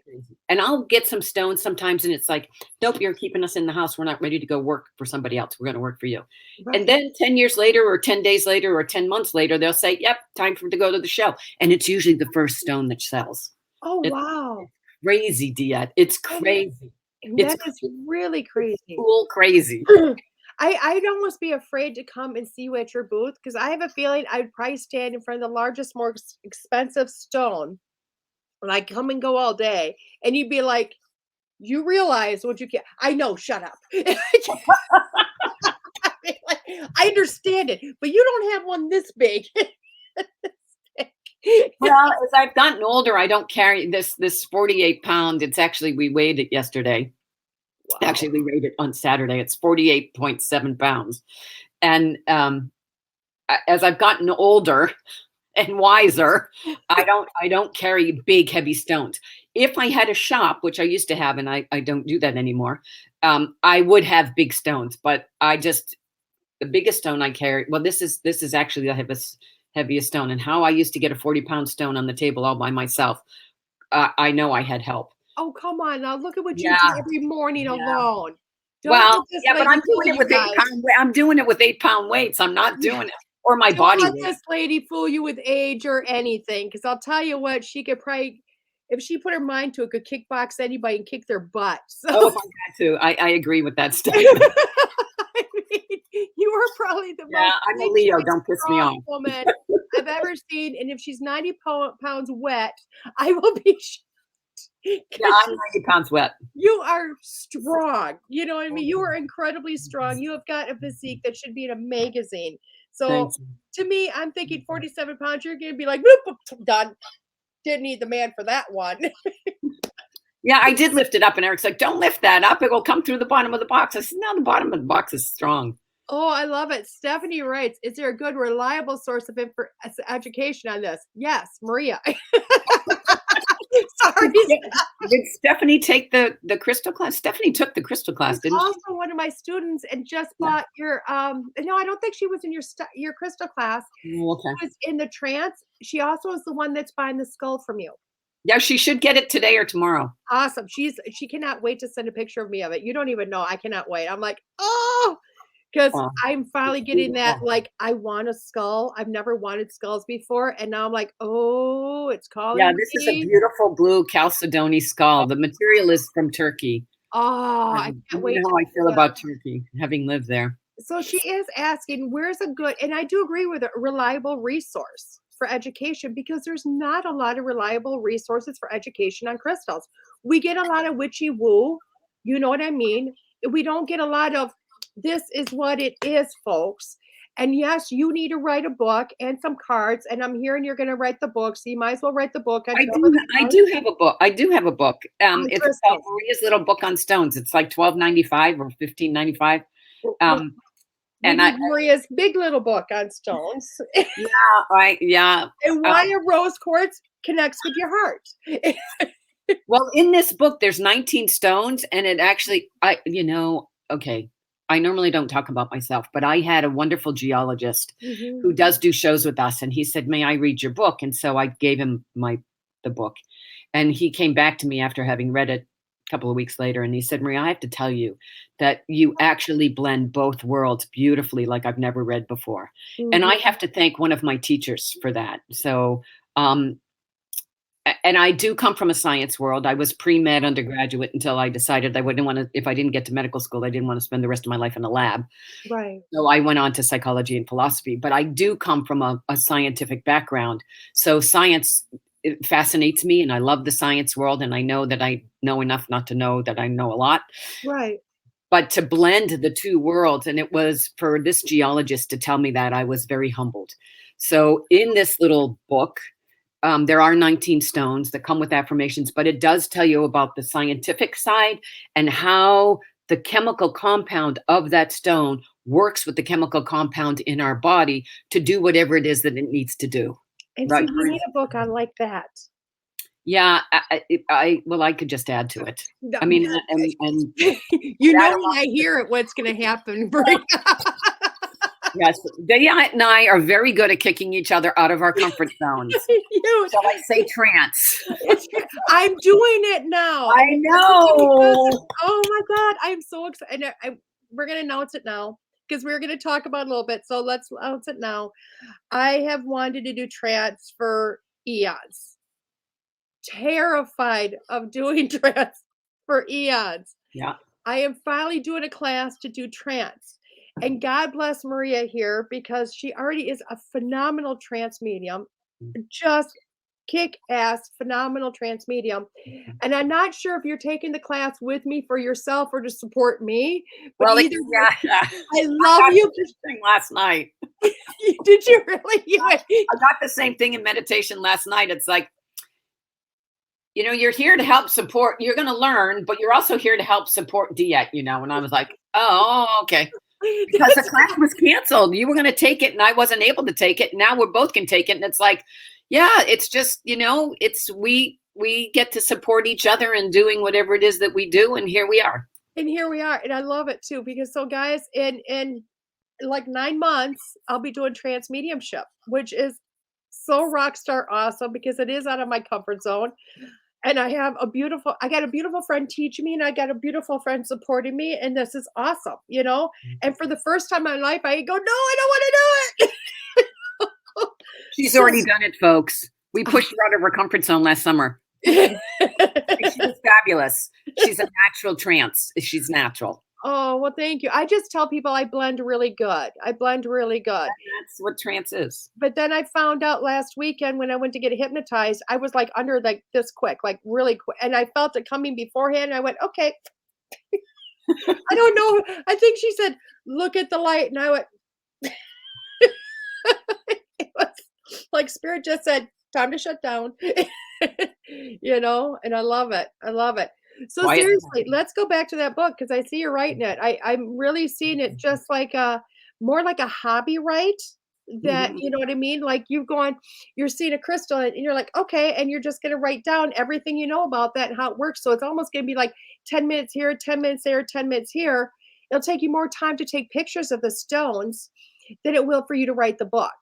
And I'll get some stones sometimes, and it's like, nope, you're keeping us in the house. We're not ready to go work for somebody else. We're going to work for you. Right. And then 10 years later, or 10 days later, or 10 months later, they'll say, yep, time for to go to the show. And it's usually the first stone that sells. Oh, wow. Crazy, DeEtte. It's crazy. That is really crazy. Cool, crazy. I'd almost be afraid to come and see you at your booth, because I have a feeling I'd probably stand in front of the largest, more expensive stone. And I come and go all day, and you'd be like, you realize what you can. I know, shut up. I understand it, but you don't have one this big. Well, as I've gotten older, I don't carry this 48 pound. It's actually, we weighed it yesterday. Wow. Actually, we weighed it on Saturday. It's 48.7 pounds. And as I've gotten older and wiser, I don't carry big, heavy stones. If I had a shop, which I used to have, and I don't do that anymore, I would have big stones. But the biggest stone I carry, well, this is actually the heaviest stone. And how I used to get a 40-pound stone on the table all by myself, I know I had help. Oh, come on now. Look at what you Yeah. do every morning alone. Don't Well, let this yeah, but lady I'm fool doing it you with guys. 8-pound. I'm doing it with 8-pound weights. I'm not doing it, or my Don't body let weight. this lady fool you with age or anything, because I'll tell you what, she could probably, if she put her mind to it, could kickbox anybody and kick their butt. So Oh, if I had to, I agree with that statement. I mean, you are probably the Yeah, most I'm a Leo. big, Don't piss me strong off. woman I've ever seen. And if she's 90 pounds wet, I will be Yeah, 'cause I'm 90 pounds wet. you are strong. You know what I mean? You are incredibly strong. You have got a physique that should be in a magazine. So Thanks. to me, I'm thinking 47 pounds, you're going to be like, whoop, whoop, done. Didn't need the man for that one. Yeah, I did lift it up, and Eric's like, "Don't lift that up; it will come through the bottom of the box." I said, "No, the bottom of the box is strong." Oh, I love it. Stephanie writes, is there a good, reliable source of education on this? Yes, Maria. Sorry. Did Stephanie take the crystal class? Stephanie took the crystal class, She's didn't she? also one of my students and just bought your no, I don't think she was in your crystal class. Oh, okay. She was in the trance. She also is the one that's buying the skull from you. Yeah, she should get it today or tomorrow. Awesome. She cannot wait to send a picture of me of it. You don't even know. I cannot wait. I'm like, oh, because Oh, I'm finally getting that, like, I want a skull. I've never wanted skulls before. And now I'm like, oh, it's calling yeah, this is a me. beautiful blue Chalcedony skull. The material is from Turkey. Oh, I And can't you wait. know how I feel about Turkey, having lived there. So she is asking, where's a good, and I do agree with a reliable resource for education, because there's not a lot of reliable resources for education on crystals. We get a lot of witchy woo, you know what I mean? We don't get a lot of, this is what it is, folks. And yes, you need to write a book and some cards. And I'm hearing you're going to write the book, so you might as well write the book. I do have a book. I do have a book. It's crystals. called Maria's Little Book on Stones. It's like $12.95 or $15.95. And Maria's big little book on stones. Yeah. And why a rose quartz connects with your heart. Well, in this book, there's 19 stones, and it actually, okay, I normally don't talk about myself, but I had a wonderful geologist who does do shows with us, and he said, "May I read your book?" And so I gave him the book, and he came back to me after having read it a couple of weeks later, and he said, "Maria, I have to tell you that you actually blend both worlds beautifully, like I've never read before." And I have to thank one of my teachers for that. So, and I do come from a science world. I was pre-med undergraduate until I decided I wouldn't want to, if I didn't get to medical school, I didn't want to spend the rest of my life in a lab. Right. So I went on to psychology and philosophy, but I do come from a scientific background. So science, it fascinates me, and I love the science world, and I know that I know enough not to know that I know a lot. Right. But to blend the two worlds, and it was for this geologist to tell me that, I was very humbled. So in this little book, there are 19 stones that come with affirmations, but it does tell you about the scientific side and how the chemical compound of that stone works with the chemical compound in our body to do whatever it is that it needs to do. And Right. see, we need a book on like that. Yeah, I could just add to it. No, I mean, and you know, when I hear it, what's going to happen? yes, DeEtte and I are very good at kicking each other out of our comfort zones. Shall I say trance? I'm doing it now. I know. Oh my God, I'm so excited. We're going to announce it now, because we're going to talk about it a little bit. So let's announce it now. I have wanted to do trance for eons. Terrified of doing trance for eons. Yeah. I am finally doing a class to do trance. And God bless Maria here, because she already is a phenomenal trance medium. Just kick-ass, phenomenal trance medium. And I'm not sure if you're taking the class with me for yourself or to support me. But Well, either yeah. I love you. Last night. Did you really? I got the same thing in meditation last night. It's like, you're here to help support. You're going to learn, but you're also here to help support DeEtte, And I was like, oh, okay. Because the class was canceled. You were going to take it and I wasn't able to take it. Now we both can take it. And it's like, yeah, it's just, it's we get to support each other in doing whatever it is that we do. And here we are. And here we are. And I love it too, because so guys, in like 9 months, I'll be doing trance mediumship, which is so rock star awesome because it is out of my comfort zone. And I got a beautiful friend teaching me, and I got a beautiful friend supporting me. And this is awesome, And for the first time in my life, I go, no, I don't want to do it. She's already done it, folks. We pushed her out of her comfort zone last summer. She was fabulous. She's a natural trance. She's natural. Oh, well, thank you. I just tell people I blend really good. That's what trance is. But then I found out last weekend when I went to get hypnotized, I was like under like this quick, like really quick. And I felt it coming beforehand. And I went, okay. I don't know. I think she said, look at the light. And I went, it was like Spirit just said, time to shut down, and I love it. So seriously, let's go back to that book because I see you're writing it. I'm really seeing it just like more like a hobby write that, you know what I mean? Like you're seeing a crystal and you're like, okay, and you're just going to write down everything you know about that and how it works. So it's almost going to be like 10 minutes here, 10 minutes there, 10 minutes here. It'll take you more time to take pictures of the stones than it will for you to write the book.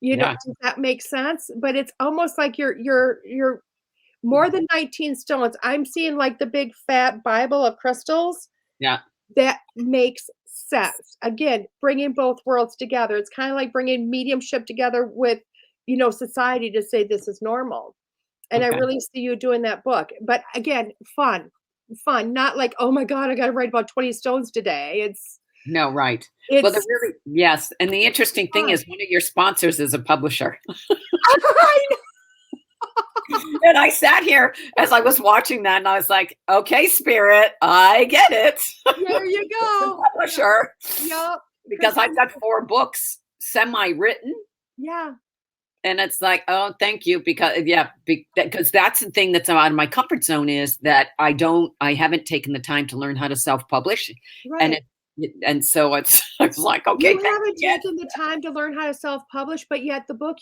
Does that make sense? But it's almost like you're more than 19 stones. I'm seeing like the big fat Bible of crystals. Yeah. That makes sense. Again, bringing both worlds together. It's kind of like bringing mediumship together with, society to say this is normal. And I really see you doing that book. But again, fun, not like, oh my God, I got to write about 20 stones today. No, right. Well, yes. And the interesting thing is one of your sponsors is a publisher. I know. And I sat here as I was watching that and I was like, okay, Spirit, I get it. There you go. Publisher. Yep. Because I've got 4 books semi-written. Yeah. And it's like, oh, thank you. Because that's the thing that's out of my comfort zone is that I haven't taken the time to learn how to self-publish. Right. And so it's like, okay. You haven't taken the time to learn how to self-publish, but yet the book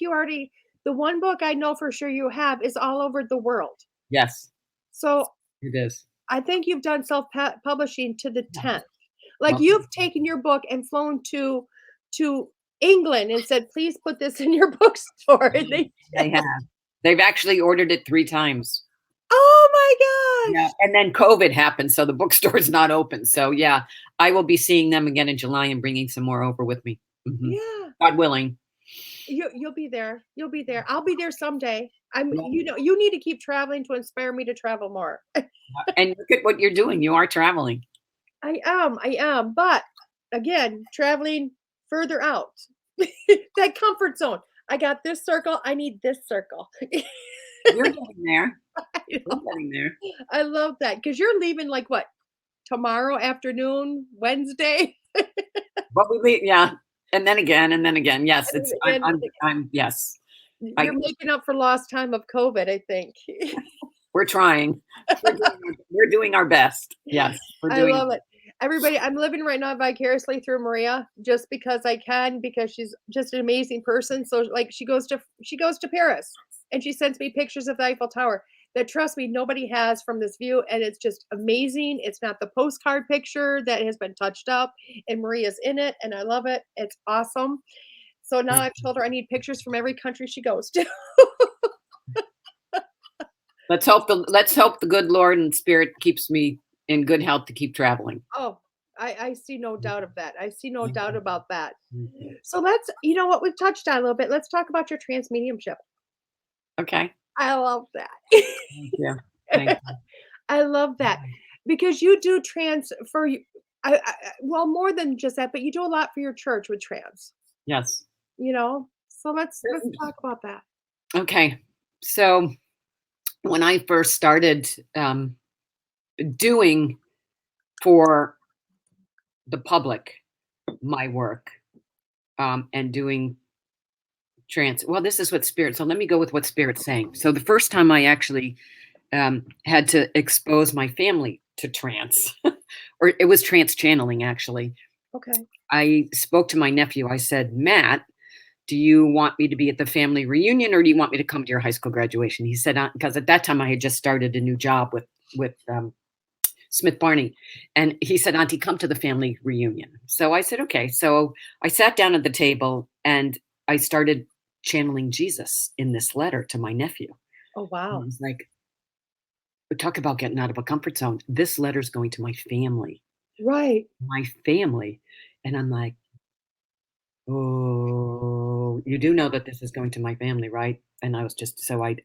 the one book I know for sure you have is all over the world. Yes. So it is. I think you've done self-publishing to the 10th. Like you've taken your book and flown to England and said, please put this in your bookstore. And they have. They've actually ordered it 3 times. Oh my gosh. Yeah. And then COVID happened, so the bookstore is not open. So yeah, I will be seeing them again in July and bringing some more over with me. Mm-hmm. Yeah. God willing. You'll be there. You'll be there. I'll be there someday. You need to keep traveling to inspire me to travel more. And look at what you're doing. You are traveling. I am. But again, traveling further out. That comfort zone. I got this circle. I need this circle. You're getting there. You're getting there. I love that because you're leaving like what? Tomorrow afternoon, Wednesday. But we leave, yeah. And then again. Yes, I'm yes. You're making up for lost time of COVID, I think. We're trying. We're doing our best. Yes. I love it. Everybody, I'm living right now vicariously through Maria just because I can, because she's just an amazing person. So like she goes to Paris and she sends me pictures of the Eiffel Tower that, trust me, nobody has from this view. And it's just amazing. It's not the postcard picture that has been touched up, and Maria's in it. And I love it. It's awesome. So now I've told her I need pictures from every country she goes to. Let's hope the good Lord and Spirit keeps me in good health to keep traveling. Oh, I see no doubt of that. I see no doubt about that. So let's, what we've touched on a little bit. Let's talk about your trance mediumship. Okay. I love that. Thank you. Thank you. I love that because you do trance for you. Well, more than just that, but you do a lot for your church with trance. Yes. So let's talk about that. Okay. So when I first started doing for the public my work, and doing trance. Well, this is what Spirit. So let me go with what Spirit's saying. So the first time I actually had to expose my family to trance, or it was trance channeling, actually. Okay. I spoke to my nephew. I said, Matt, do you want me to be at the family reunion, or do you want me to come to your high school graduation? He said, because at that time I had just started a new job with Smith Barney. And he said, Auntie, come to the family reunion. So I said, okay. So I sat down at the table and I started channeling Jesus in this letter to my nephew. Oh, wow. And I was like, talk about getting out of a comfort zone. This letter's going to my family. Right. My family. And I'm like, oh, you do know that this is going to my family, right? And I was just, so I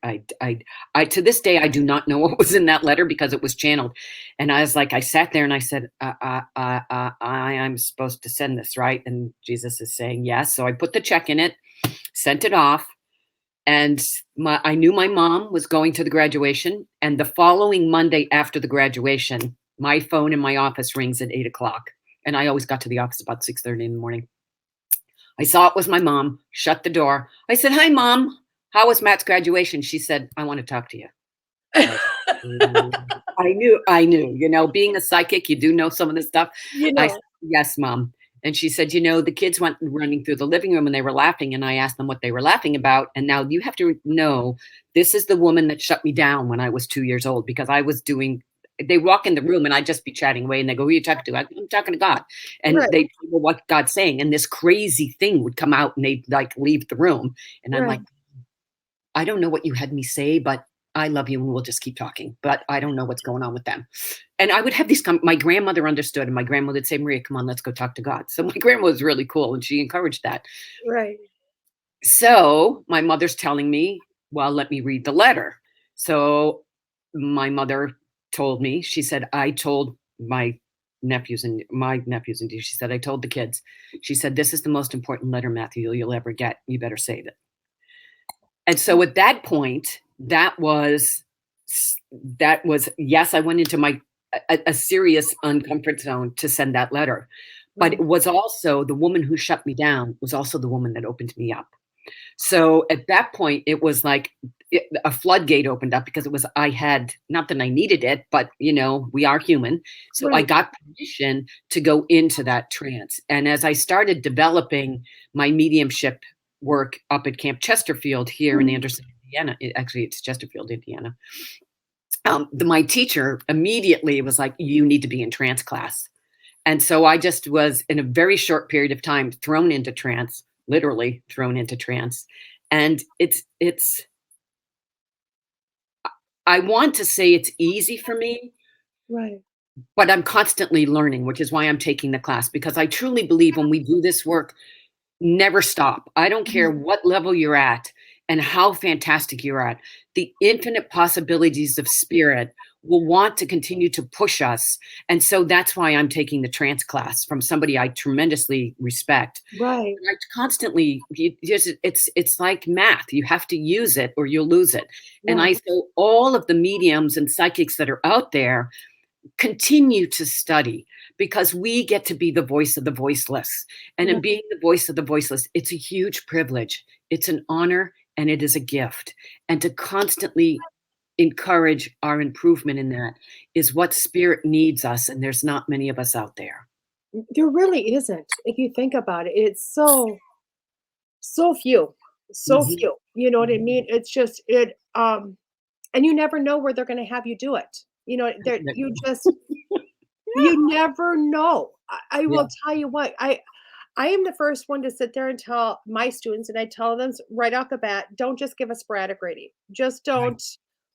to this day, I do not know what was in that letter because it was channeled. And I was like, I sat there and I said, I'm supposed to send this, right? And Jesus is saying yes. So I put the check in it, sent it off. And I knew my mom was going to the graduation. And the following Monday after the graduation, my phone in my office rings at 8:00. And I always got to the office about 6:30 in the morning. I saw it was my mom, shut the door. I said, hi, Mom. How was Matt's graduation? She said, I want to talk to you. I knew, being a psychic, you do know some of this stuff. I said, yes, Mom. And she said, the kids went running through the living room and they were laughing. And I asked them what they were laughing about. And now you have to know, this is the woman that shut me down when I was 2 years old, because I was they walk in the room and I'd just be chatting away and they go, who are you talking to? I'm talking to God. And Right. they well, what God's saying. And this crazy thing would come out and they'd leave the room. And I'm like, I don't know what you had me say, but I love you and we'll just keep talking. But I don't know what's going on with them. And I would have these, my grandmother understood, and my grandmother would say, Maria, come on, let's go talk to God. So my grandma was really cool and she encouraged that. Right. So my mother's telling me, well, let me read the letter. So my mother told me, she said, I told my nephews and she said, I told the kids, she said, this is the most important letter, Matthew, you'll ever get. You better save it. And so at that point, that was, yes, I went into a serious uncomfort zone to send that letter. But it was also the woman who shut me down was also the woman that opened me up. So at that point, it was like a floodgate opened up, because it was, I had, not that I needed it, but we are human. So I got permission to go into that trance. And as I started developing my mediumship work up at Camp Chesterfield here in Anderson, Indiana, actually it's Chesterfield, Indiana. My teacher immediately was like, you need to be in trance class. And so I just was, in a very short period of time, thrown into trance, literally thrown into trance. And I want to say it's easy for me, Right. but I'm constantly learning, which is why I'm taking the class, because I truly believe when we do this work, never stop. I don't care what level you're at and how fantastic you're at. The infinite possibilities of spirit will want to continue to push us. And so that's why I'm taking the trance class from somebody I tremendously respect. Right. And I constantly, it's like math. You have to use it or you'll lose it. And so all of the mediums and psychics that are out there, continue to study, because we get to be the voice of the voiceless. And in being the voice of the voiceless, it's a huge privilege. It's an honor and it is a gift. And to constantly encourage our improvement in that is what spirit needs us. And there's not many of us out there. There really isn't. If you think about it, it's so few, few. You know what I mean? It's just, and you never know where they're going to have you do it. You never know. I will tell you what, I am the first one to sit there and tell my students, and I tell them right off the bat, don't just give a sporadic reading. Just don't,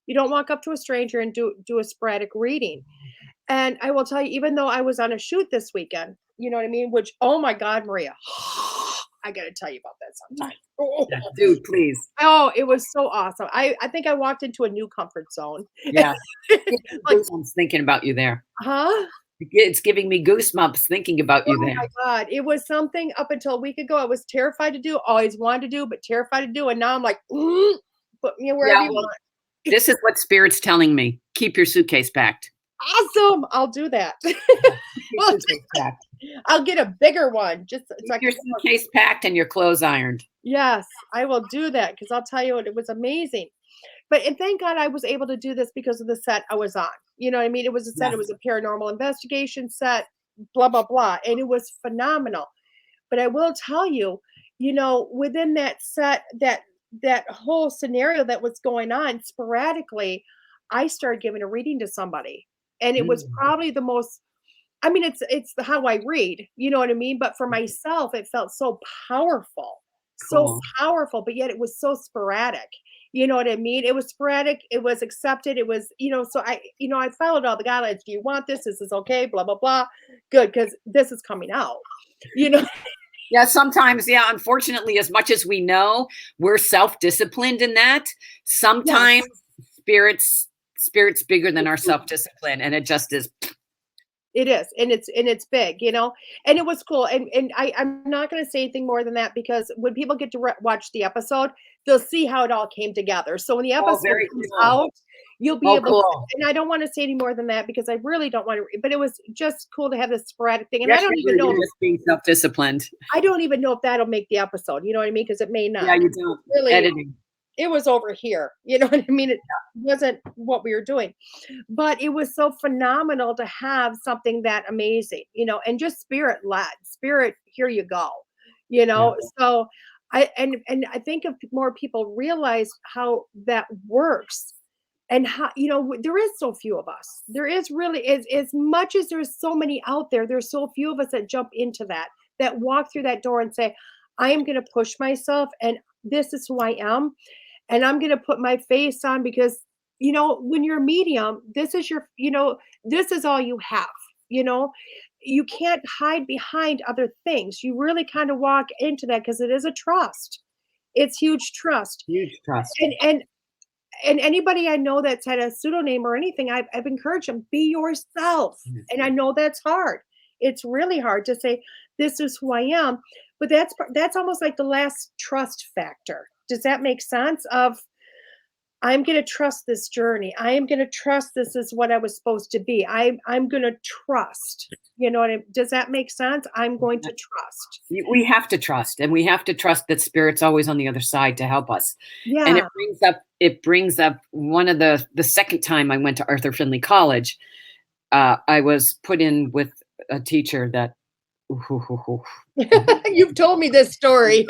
you don't walk up to a stranger and do a sporadic reading. And I will tell you, even though I was on a shoot this weekend, you know what I mean? Which, oh my God, Maria, I got to tell you about that sometime. Dude, please. Oh, it was so awesome. I think I walked into a new comfort zone. Yeah. I'm thinking about you there. Huh? It's giving me goosebumps thinking about you there. Oh my God. It was something up until a week ago I was terrified to do, always wanted to do, but terrified to do. And now I'm like, put me wherever you want. This is what Spirit's telling me. Keep your suitcase packed. Awesome. I'll do that. Well, I'll get a bigger one. Just so I Keep your can. suitcase packed and your clothes ironed. Yes, I will do that because I'll tell you what, it was amazing. But and thank God I was able to do this because of the set I was on. You know what I mean? It was a set, Yes. it was a paranormal investigation set, blah, blah, blah. And it was phenomenal. But I will tell you, within that set, that whole scenario that was going on sporadically, I started giving a reading to somebody. And it was probably the most, I mean, it's how I read, you know what I mean? But for myself, it felt so powerful, so Cool. powerful, but yet it was so sporadic. You know what I mean? It was sporadic, it was accepted, it was, so I followed all the guidelines. Do you want this? This is okay, blah, blah, blah. Good, because this is coming out, you know. Yeah, sometimes, unfortunately, as much as we know, we're self-disciplined in that. Sometimes spirit's bigger than our self-discipline, and it just is. It is, and it's big, and it was cool. And I'm not going to say anything more than that because when people get to watch the episode, they'll see how it all came together. So when the episode comes out, you'll be able to, and I don't want to say any more than that because I really don't want to, but it was just cool to have this sporadic thing. And I don't even know, just being self-disciplined. I don't even know if that'll make the episode, you know what I mean? Because it may not. Yeah, you don't. Really, editing. It was over here, you know what I mean? It wasn't what we were doing, but it was so phenomenal to have something that amazing, and just spirit, here you go, so and I think if more people realize how that works and how, there is so few of us, there is really, as much as there's so many out there, there's so few of us that jump into that walk through that door and say, I am going to push myself and this is who I am. And I'm going to put my face on because, when you're a medium, this is your, this is all you have, you can't hide behind other things. You really kind of walk into that because it is a trust. It's huge trust. Huge trust. And anybody I know that's had a pseudonym or anything, I've encouraged them, be yourself. And I know that's hard. It's really hard to say, this is who I am. But that's almost like the last trust factor. Does that make sense? Of I'm going to trust this journey. I am going to trust this is what I was supposed to be. I'm going to trust. Does that make sense? I'm going to trust. We have to trust, and we have to trust that spirit's always on the other side to help us. Yeah. And it brings up one of the second time I went to Arthur Findlay College, I was put in with a teacher that. You've told me this story.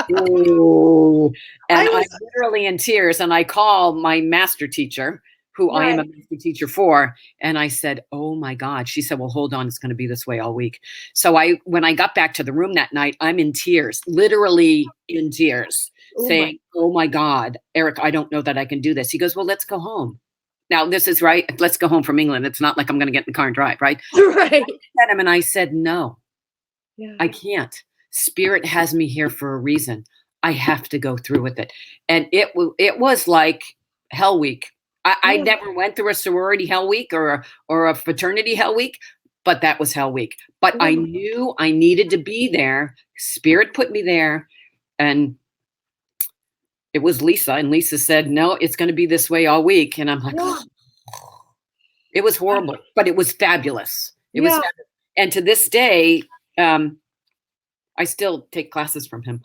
And I'm literally in tears, and I call my master teacher, who I am a master teacher for, and I said, oh my God. She said, well, hold on, it's going to be this way all week. So when I got back to the room that night, I'm in tears, literally in tears, saying, oh my God, Eric, I don't know that I can do this. He goes, well, let's go home. Now, this is right. Let's go home from England. It's not like I'm going to get in the car and drive, right? Right. And I said, no. Yeah. I can't. Spirit has me here for a reason. I have to go through with it. And it was like Hell Week. I never went through a sorority Hell Week or a fraternity Hell Week, but that was Hell Week. But I knew I needed to be there. Spirit put me there. And it was Lisa. And Lisa said, no, it's going to be this way all week. And I'm like, it was horrible, but it was fabulous. It was fabulous. And to this day, I still take classes from him.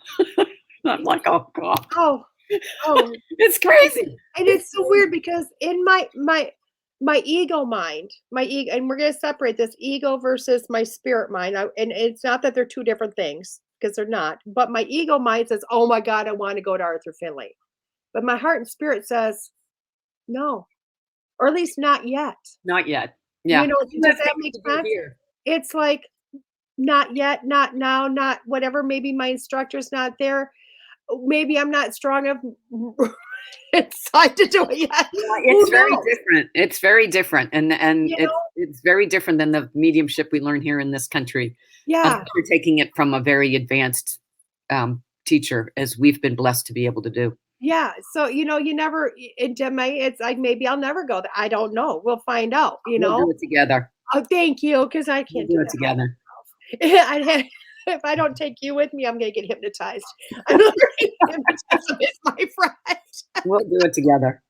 I'm like, oh God. Oh, it's crazy. And it's so weird because in my ego mind, and we're going to separate this ego versus my spirit mind. And it's not that they're two different things because they're not, but my ego mind says, oh my God, I want to go to Arthur Findlay. But my heart and spirit says, no, or at least not yet. Not yet. Yeah. Does that make sense? It's like, not yet, not now, not whatever. Maybe my instructor's not there. Maybe I'm not strong enough inside to do it yet. Yeah, it's very different. It's very different. And it's very different than the mediumship we learn here in this country. Yeah. We're taking it from a very advanced teacher, as we've been blessed to be able to do. Yeah. So, you never, it's like, maybe I'll never go there. I don't know. We'll find out, We'll do it together. Oh, thank you. Because I can't do it together. If I don't take you with me, I'm going to get hypnotized. I'm learning hypnotism is my friend. We'll do it together.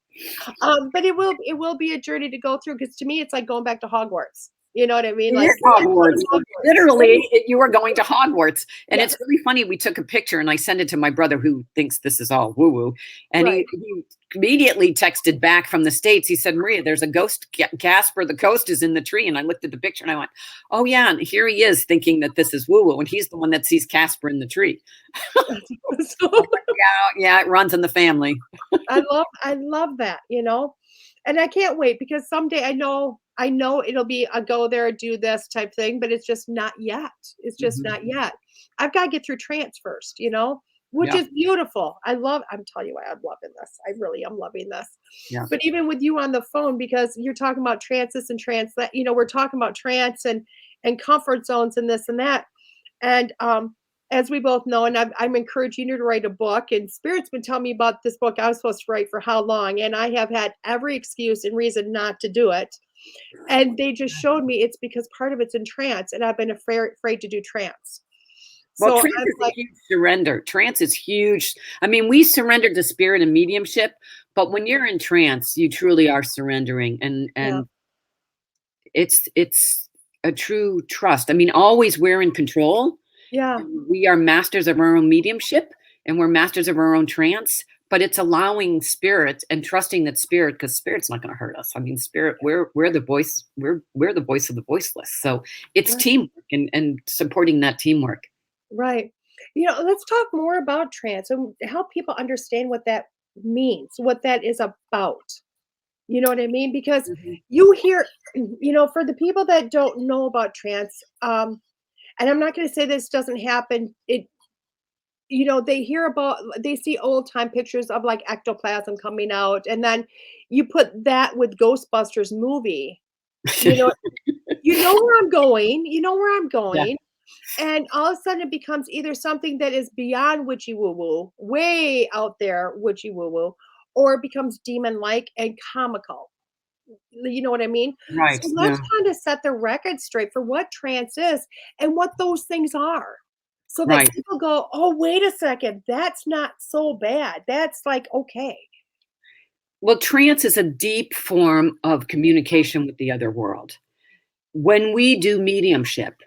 But it will be a journey to go through, because to me, it's like going back to Hogwarts. You know what I mean? It Like is Hogwarts. Hogwarts. Literally, you are going to Hogwarts. And Yeah. it's really funny. We took a picture and I sent it to my brother who thinks this is all woo woo. And Right. he immediately texted back from the States. He said, Maria, there's a ghost, Casper, the ghost is in the tree. And I looked at the picture and I went, oh, yeah. And here he is thinking that this is woo woo. And he's the one that sees Casper in the tree. So, Yeah, it runs in the family. I love that, and I can't wait, because someday I know it'll be a go there, do this type thing, but it's just not yet. It's just Mhm. not yet. I've got to get through trance first, which Yeah. is beautiful. I'm telling you what, I'm loving this. I really am loving this. Yeah. But even with you on the phone, because you're talking about trances and trance, that, we're talking about trance and comfort zones and this and that. And as we both know, and I'm encouraging you to write a book. And Spirit's been telling me about this book I was supposed to write for how long, and I have had every excuse and reason not to do it. And they just showed me it's because part of it's in trance, and I've been afraid to do trance. Well, So trance I'm is a like, huge surrender. Trance is huge. I mean, we surrender to spirit and mediumship, but when you're in trance, you truly are surrendering, and yeah, it's a true trust. I mean, always we're in control. yeah, We are masters of our own mediumship, and we're masters of our own trance. But it's allowing spirit and trusting that spirit, because spirit's not going to hurt us. I mean, spirit, we're the voice, we're the voice of the voiceless. So it's right, teamwork and supporting that teamwork. right. Let's talk more about trance and help people understand what that means, what that is about. You know what I mean? Because Mhm. you hear, for the people that don't know about trance, and I'm not going to say this doesn't happen. They see old time pictures of like ectoplasm coming out, and then you put that with Ghostbusters movie. You know, you know where I'm going. You know where I'm Yeah. going. And all of a sudden it becomes either something that is beyond witchy woo woo, way out there witchy woo woo, or it becomes demon like and comical. You know what I mean? Right. So let's Yeah. kind of set the record straight for what trance is and what those things are. So that Right. people go, oh, wait a second, that's not so bad. That's like, okay. Well, trance is a deep form of communication with the other world. When we do mediumship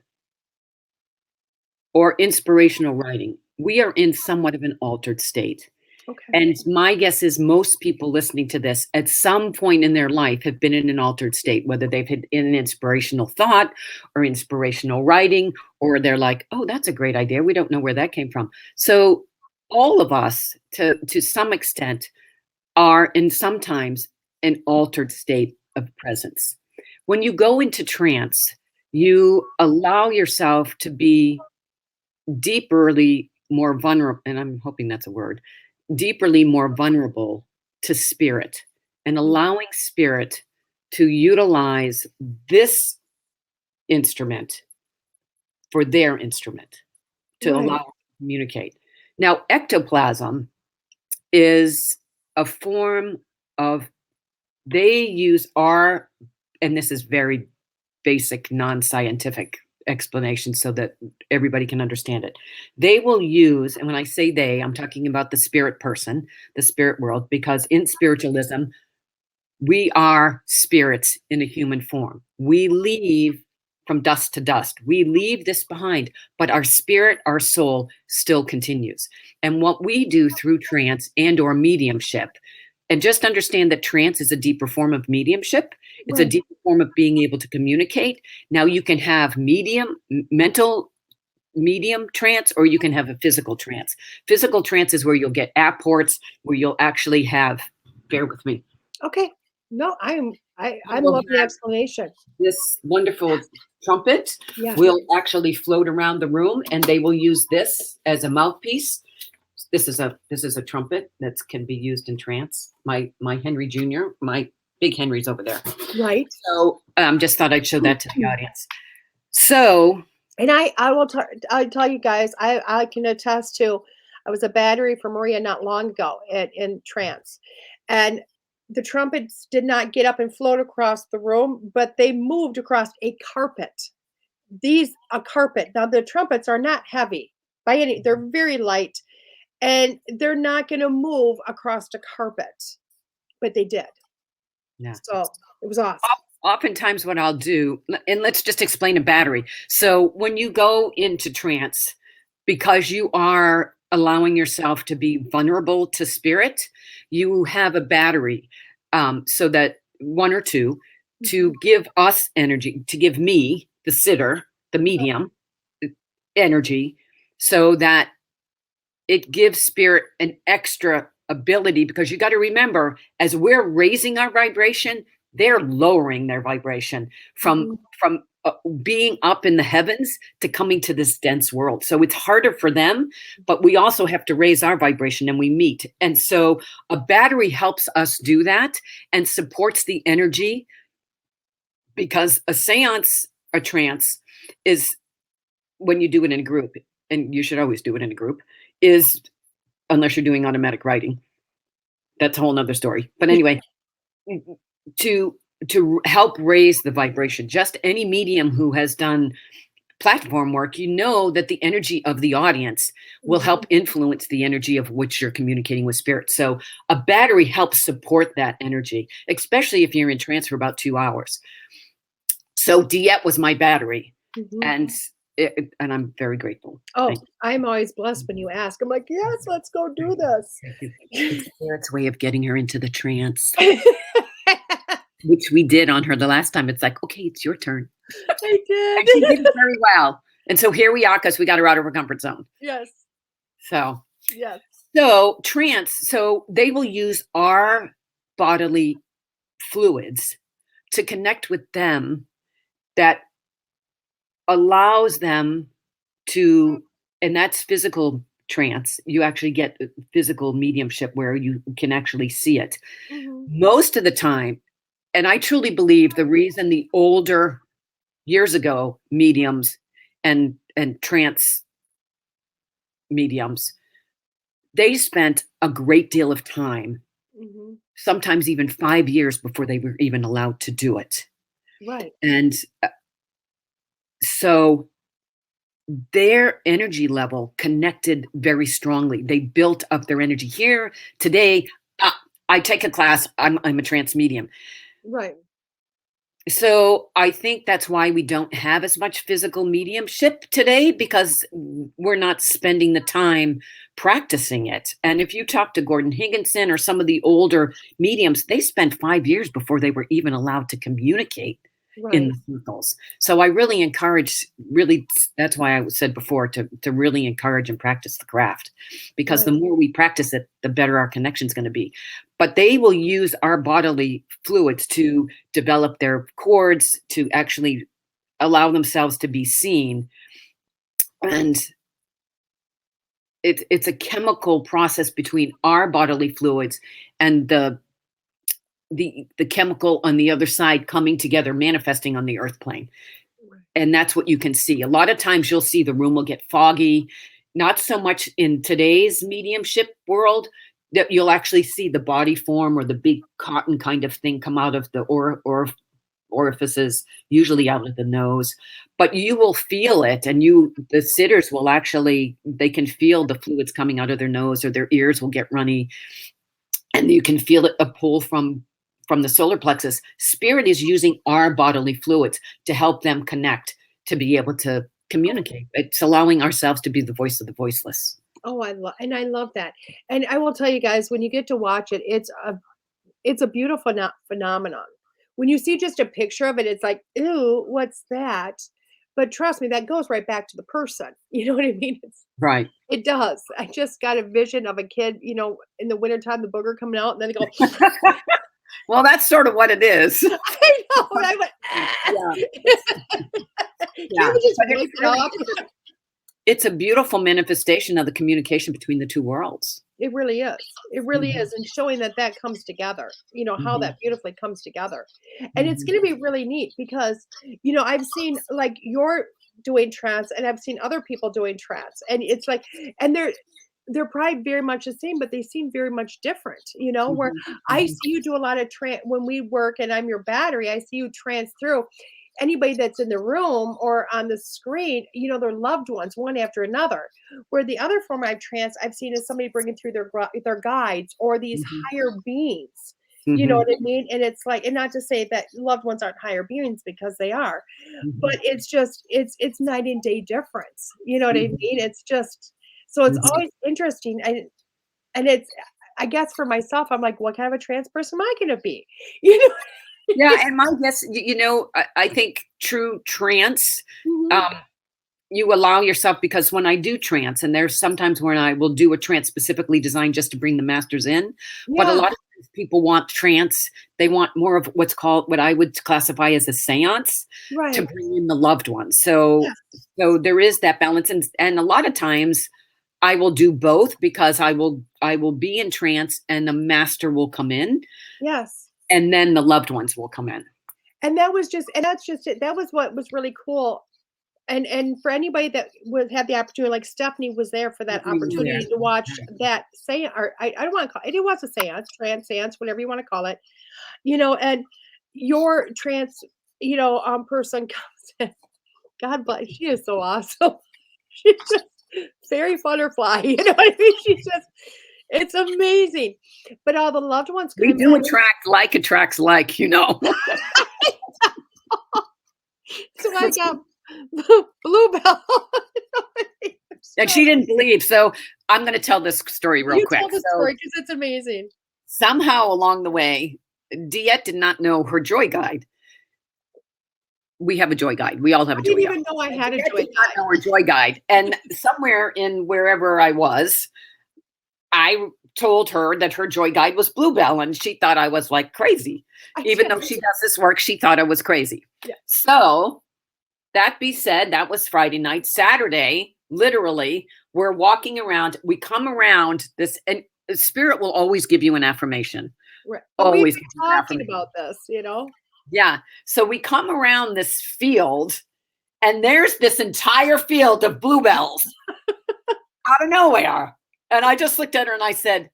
or inspirational writing, we are in somewhat of an altered state. Okay. And my guess is most people listening to this at some point in their life have been in an altered state, whether they've had an inspirational thought or inspirational writing, or they're like, oh, that's a great idea. We don't know where that came from. So all of us, to some extent, are in sometimes an altered state of presence. When you go into trance, you allow yourself to be deeperly more vulnerable, and I'm hoping that's a word, deeperly more vulnerable to spirit, and allowing spirit to utilize this instrument for their instrument to allow Right. it to communicate. Now, ectoplasm is a form of, they use our, and this is very basic, non-scientific explanation so that everybody can understand it. They will use, and when I say they, I'm talking about the spirit person, the spirit world, because in spiritualism, we are spirits in a human form. We leave from dust to dust. We leave this behind, but our spirit, our soul still continues. And what we do through trance and or mediumship, and just understand that trance is a deeper form of mediumship. It's a Right. deeper form of being able to communicate. Now you can have mental medium trance, or you can have a physical trance. Physical trance is where you'll get apports, where you'll actually have, bear with me, Okay. No, you I'm will loving the have explanation. this wonderful trumpet Yeah. will actually float around the room, and they will use this as a mouthpiece. This is a trumpet that can be used in trance. My Henry Jr., my big Henry's over there. Right. So just thought I'd show that to the audience. So And I tell you guys, I can attest to, I was a battery for Maria not long ago in trance. And the trumpets did not get up and float across the room, but they moved across a carpet. A carpet. Now the trumpets are not heavy by any, they're very light, and they're not going to move across the carpet, but they did. Yeah. So it was awesome. Oftentimes what I'll do, and let's just explain a battery. So when you go into trance, because you are allowing yourself to be vulnerable to spirit, you have a battery, so that one or two, to give us energy, to give me, the sitter, the medium, energy, so that it gives spirit an extra ability, because you got to remember, as we're raising our vibration, they're lowering their vibration from being up in the heavens to coming to this dense world. So it's harder for them, but we also have to raise our vibration, and we meet. And so a battery helps us do that and supports the energy, because a seance, a trance, is when you do it in a group, and you should always do it in a group, is, unless you're doing automatic writing, that's a whole nother story. But anyway, to help raise the vibration, just any medium who has done platform work, you know that the energy of the audience will help influence the energy of which you're communicating with spirit. So a battery helps support that energy, especially if you're in trance for about 2 hours. So DeEtte was my battery, and I'm very grateful. Oh, I'm always blessed when you ask. I'm like, yes, let's go do this. It's Spirit's way of getting her into the trance, which we did on her the last time. It's like, okay, it's your turn. I did. And she did it very well. And so here we are, because we got her out of her comfort zone. Yes. So, yes. So trance, so they will use our bodily fluids to connect with them, that allows them to, and that's physical trance. You actually get physical mediumship where you can actually see it. Most of the time, and I truly believe the reason the older, years ago, mediums and trance mediums, they spent a great deal of time, sometimes even 5 years before they were even allowed to do it. Right. And so their energy level connected very strongly. They built up their energy. Here today, I take a class. I'm a trance medium. Right. So I think that's why we don't have as much physical mediumship today, because we're not spending the time practicing it. And if you talk to Gordon Higginson or some of the older mediums, they spent 5 years before they were even allowed to communicate in the circles. So I really encourage, that's why I said before, to really encourage and practice the craft, because the more we practice it, the better our connection is going to be. But they will use our bodily fluids to develop their cords, to actually allow themselves to be seen. And it's a chemical process between our bodily fluids and the chemical on the other side coming together, manifesting on the earth plane. And that's what you can see. A lot of times you'll see the room will get foggy, not so much in today's mediumship world, that you'll actually see the body form or the big cotton kind of thing come out of the orifices, usually out of the nose. But you will feel it, and the sitters will actually, they can feel the fluids coming out of their nose, or their ears will get runny, and you can feel it, a pull from the solar plexus. Spirit is using our bodily fluids to help them connect, to be able to communicate. It's allowing ourselves to be the voice of the voiceless. Oh, I love that. And I will tell you guys, when you get to watch it, it's a beautiful phenomenon. When you see just a picture of it, it's like, ew, what's that? But trust me, that goes right back to the person. You know what I mean? Right. It does. I just got a vision of a kid, in the wintertime, the booger coming out, and then they go. Well, that's sort of what it is. I know. And I went, It's a beautiful manifestation of the communication between the two worlds. It really is. It really is. And showing that comes together, how that beautifully comes together. And it's going to be really neat because, I've seen, like, you're doing trance, and I've seen other people doing trance, and it's like, and they're probably very much the same, but they seem very much different, where I see you do a lot of trance when we work, and I'm your battery. I see you trance through anybody that's in the room or on the screen, their loved ones, one after another. Where the other form of trance I've seen is somebody bringing through their guides or these higher beings, You know Mhm. what I mean? And it's like, and not to say that loved ones aren't higher beings, because they are, but Mhm. it's just, it's night and day difference. You know what I Mhm. mean? It's just, so it's Mhm. always interesting. And it's, I guess for myself, I'm like, what kind of a trans person am I going to be? You know? Yeah, and my guess, I think true trance, Mhm. um, you allow yourself, because when I do trance, and there's sometimes when I will do a trance specifically designed just to bring the masters in, but a Yeah, lot of times people want trance. They want more of what I would classify as a seance to right. bring in the loved ones. So, Yes. so there is that balance, and a lot of times I will do both, because I will be in trance and the master will come in, Yes. and then the loved ones will come in. And that was just, and that's just it. That was what was really cool. And for anybody that would have the opportunity, like Stephanie was there for that Stephanie was there. opportunity to watch that seance, or I don't want to call it, it was a seance, trance seance, whatever you want to call it, and your trance, person comes in. God bless, she is so awesome. She's just fairy butterfly, you know what I mean? She's just, it's amazing. But all the loved ones We come do in. attract like attracts like. So I got Bluebell. And So she didn't believe. So I'm going to tell this story real you quick. tell the So story because it's amazing. somehow along the way, DeEtte did not know her joy guide. We have a joy guide. We all have I a joy didn't guide. even know I had a DeEtte joy did not guide. know her joy guide. And somewhere in wherever I was, I told her that her joy guide was Bluebell, and she thought I was like crazy. I Even though did. she does this work, she thought I was crazy. Yeah. So that be said, that was Friday night. Saturday, literally, we're walking around. We come around this, and Spirit will always give you an affirmation. Right. But we've Always been gives you an talking affirmation. about this. Yeah. So we come around this field, and there's this entire field of bluebells out of nowhere. And I just looked at her and I said,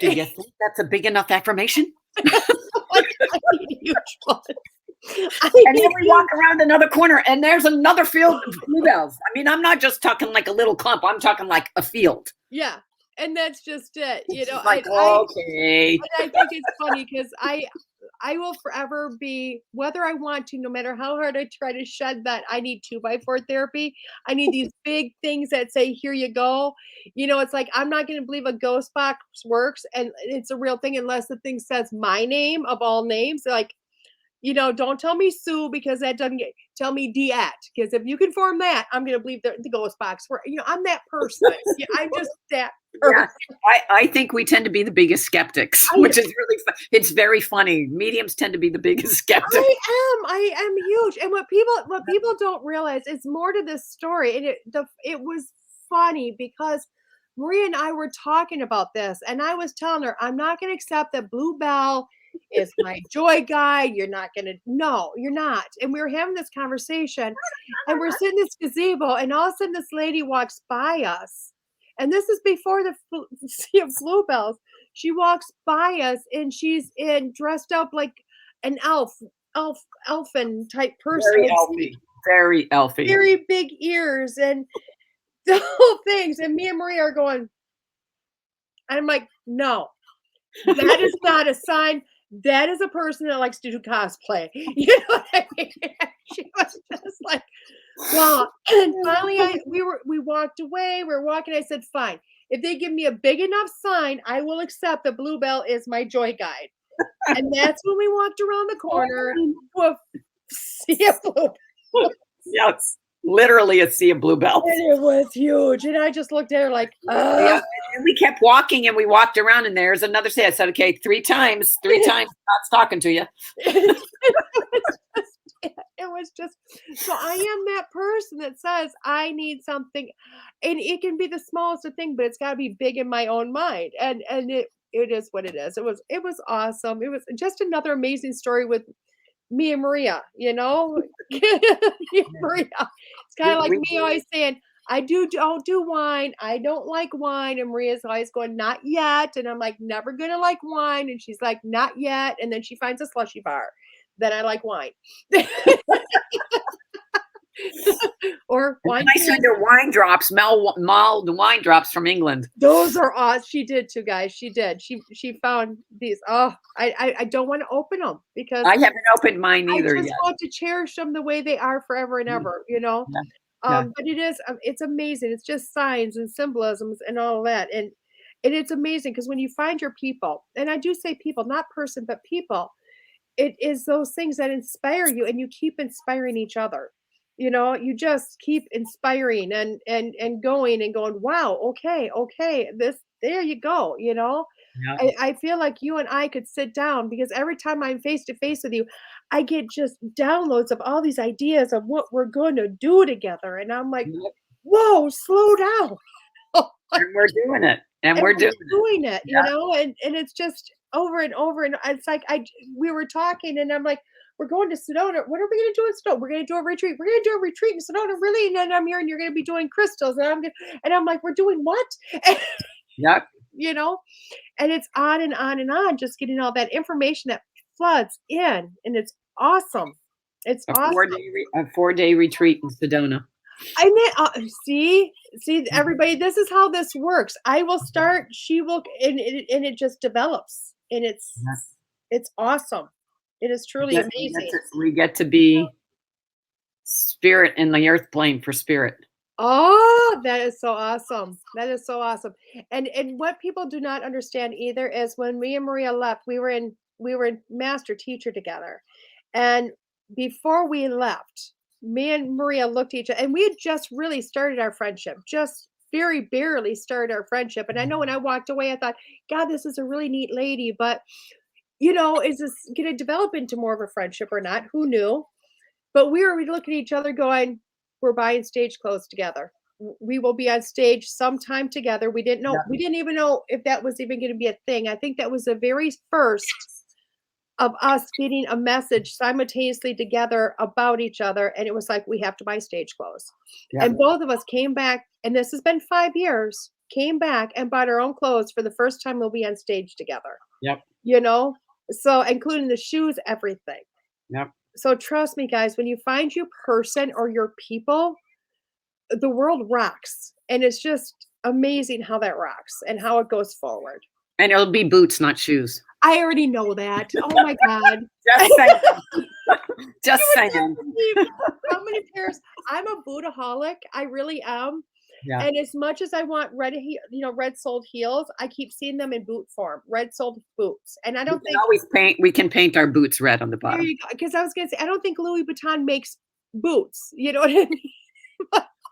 "Do you think that's a big enough affirmation?" Like, I need a huge one. And then we walk around another corner, and there's another field of bluebells. I mean, I'm not just talking like a little clump. I'm talking like a field. Yeah. And that's just it. She's like, okay. And I think it's funny because I will forever be, whether I want to, no matter how hard I try to shed that, I need 2x4 therapy. I need these big things that say, here you go. It's like, I'm not going to believe a ghost box works and it's a real thing unless the thing says my name of all names. Like, don't tell me Sue because that doesn't tell me DeEtte. Because if you confirm that, I'm going to believe the ghost box. I'm that person. Yeah, I'm just that person. Yeah, I think we tend to be the biggest skeptics, which is really it's very funny. Mediums tend to be the biggest skeptics. I am huge. And what people don't realize is more to this story. And it was funny because Maria and I were talking about this, and I was telling her, I'm not going to accept that Bluebell is my joy guide. No, you're not. And we were having this conversation, and we're sitting in this gazebo, and all of a sudden this lady walks by us. And this is before the sea of bluebells. She walks by us, and she's dressed up like an elfin type person. Very elfy. Very elfy. Very big ears and the whole things. And me and Maria are going, and I'm like, no, that is not a sign. That is a person that likes to do cosplay. You know what I mean? She was just like, wow. And finally we walked away. We were walking. I said, fine. If they give me a big enough sign, I will accept that Bluebell is my joy guide. And that's when we walked around the corner to a sea of bluebell. Yes. Literally a sea of bluebells. And it was huge. And I just looked at her like, yeah. And we kept walking, and we walked around, and there's another sea. I said, okay, three times, God's talking to you. It was just, so I am that person that says I need something, and it can be the smallest of thing, but it's got to be big in my own mind. And it is what it is. It was awesome. It was just another amazing story with me and Maria, Me and Maria. It's kind of like me always saying, don't do wine. I don't like wine. And Maria's always going, not yet. And I'm like, never gonna like wine. And she's like, not yet. And then she finds a slushy bar. Then I like wine. Or wine I send her wine drops, mulled wine drops from England. Those are awesome. She did too, guys. She did. She found these. Oh, I don't want to open them because I haven't opened mine I either just yet. want to cherish them the way they are forever and ever, you know? Yeah. Yeah. But it's amazing. It's just signs and symbolisms and all that. And it's amazing because when you find your people, and I do say people, not person, but people, it is those things that inspire you and you keep inspiring each other. You know, you just keep inspiring and going, wow, okay, there you go, you know. Yeah. I feel like you and I could sit down because every time I'm face to face with you, I get just downloads of all these ideas of what we're going to do together. And I'm like, Yep. whoa, slow down. And we're doing it. And we're doing it, Yeah. you know, and it's just over and over. And it's like we were talking and I'm like, we're going to Sedona. What are we going to do in Sedona? We're going to do a retreat. We're going to do a retreat in Sedona, really? And then I'm hearing you're going to be doing crystals. And I'm like, we're doing what? Yep. You know, and it's on and on and on, just getting all that information that floods in, and it's awesome. It's awesome. A 4-day retreat in Sedona. I mean, see, everybody, this is how this works. I will start, she will, and it just develops, and it's awesome. It is truly amazing. We get to be spirit in the earth plane for spirit. Oh, that is so awesome. That is so awesome. And what people do not understand either is when me and Maria left, we were in master teacher together. And before we left, me and Maria looked at each other and we had just really started our friendship, just very barely started our friendship. And I know when I walked away, I thought, God, this is a really neat lady, but you know, is this going to develop into more of a friendship or not? Who knew? But we were looking at each other going, we're buying stage clothes together. We will be on stage sometime together. We didn't know. Yeah. We didn't even know if that was even going to be a thing. I think that was the very first of us getting a message simultaneously together about each other. And it was like, we have to buy stage clothes. Yeah. And both of us came back, and this has been 5 years, came back and bought our own clothes for the first time we'll be on stage together. Yep. You know, so including the shoes, everything. Yep. So trust me, guys, when you find your person or your people, the world rocks. And it's just amazing how that rocks and how it goes forward. And it'll be boots, not shoes. I already know that. Oh my God. Just saying. Just saying. How many pairs? I'm a bootaholic. I really am. Yeah. And as much as I want red soled heels, I keep seeing them in boot form, red soled boots. And I don't think we can paint our boots red on the bottom. There you go. Because I was going to say, I don't think Louis Vuitton makes boots. You know what I mean?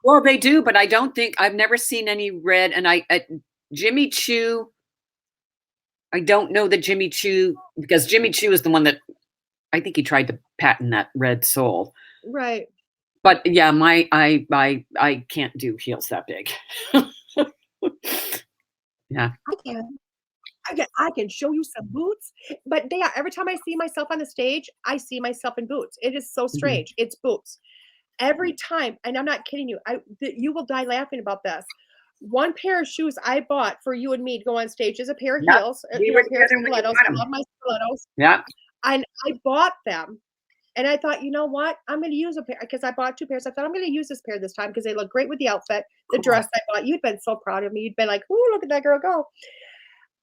Well, they do, but I don't think I've never seen any red. And Jimmy Choo, I don't know that Jimmy Choo, because Jimmy Choo is the one that I think he tried to patent that red sole. Right. But yeah, I can't do heels that big. Yeah. I can show you some boots, but they are, every time I see myself on the stage, I see myself in boots. It is so strange. Mm-hmm. It's boots. Every time, and I'm not kidding you, you will die laughing about this. One pair of shoes I bought for you and me to go on stage is a pair of heels. We were together when you got them. I love my stilettos. Yeah. And I bought them. And I thought, you know what? I'm going to use a pair because I bought 2 pairs. I thought I'm going to use this pair this time because they look great with the outfit, the dress I bought. You'd been so proud of me. You'd been like, "Ooh, look at that girl go."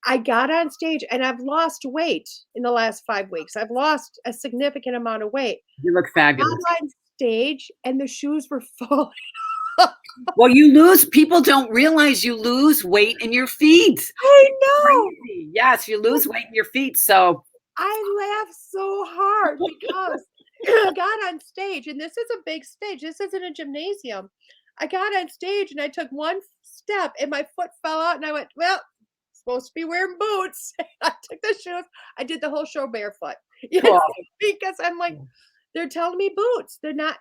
I got on stage and I've lost weight in the last 5 weeks. I've lost a significant amount of weight. You look fabulous. I got on stage and the shoes were falling. Well, people don't realize you lose weight in your feet. I know. Crazy. Yes, you lose weight in your feet. So I laughed so hard because I got on stage, and this is a big stage. This isn't a gymnasium. I got on stage and I took one step and my foot fell out and I went, well, supposed to be wearing boots. I took the shoes. I did the whole show barefoot. Cool. Because I'm like, they're telling me boots. They're not,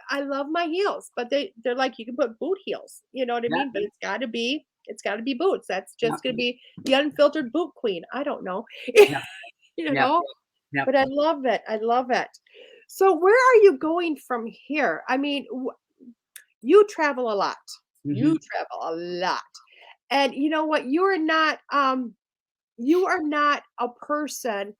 I love my heels, but they're like, you can put boot heels, you know what I mean? But it's gotta be boots. That's just gonna be the unfiltered boot queen. I don't know. You know? Yep. But I love it. I love it. So where are you going from here? I mean, you travel a lot. Mm-hmm. You travel a lot. And you know what? You are not a person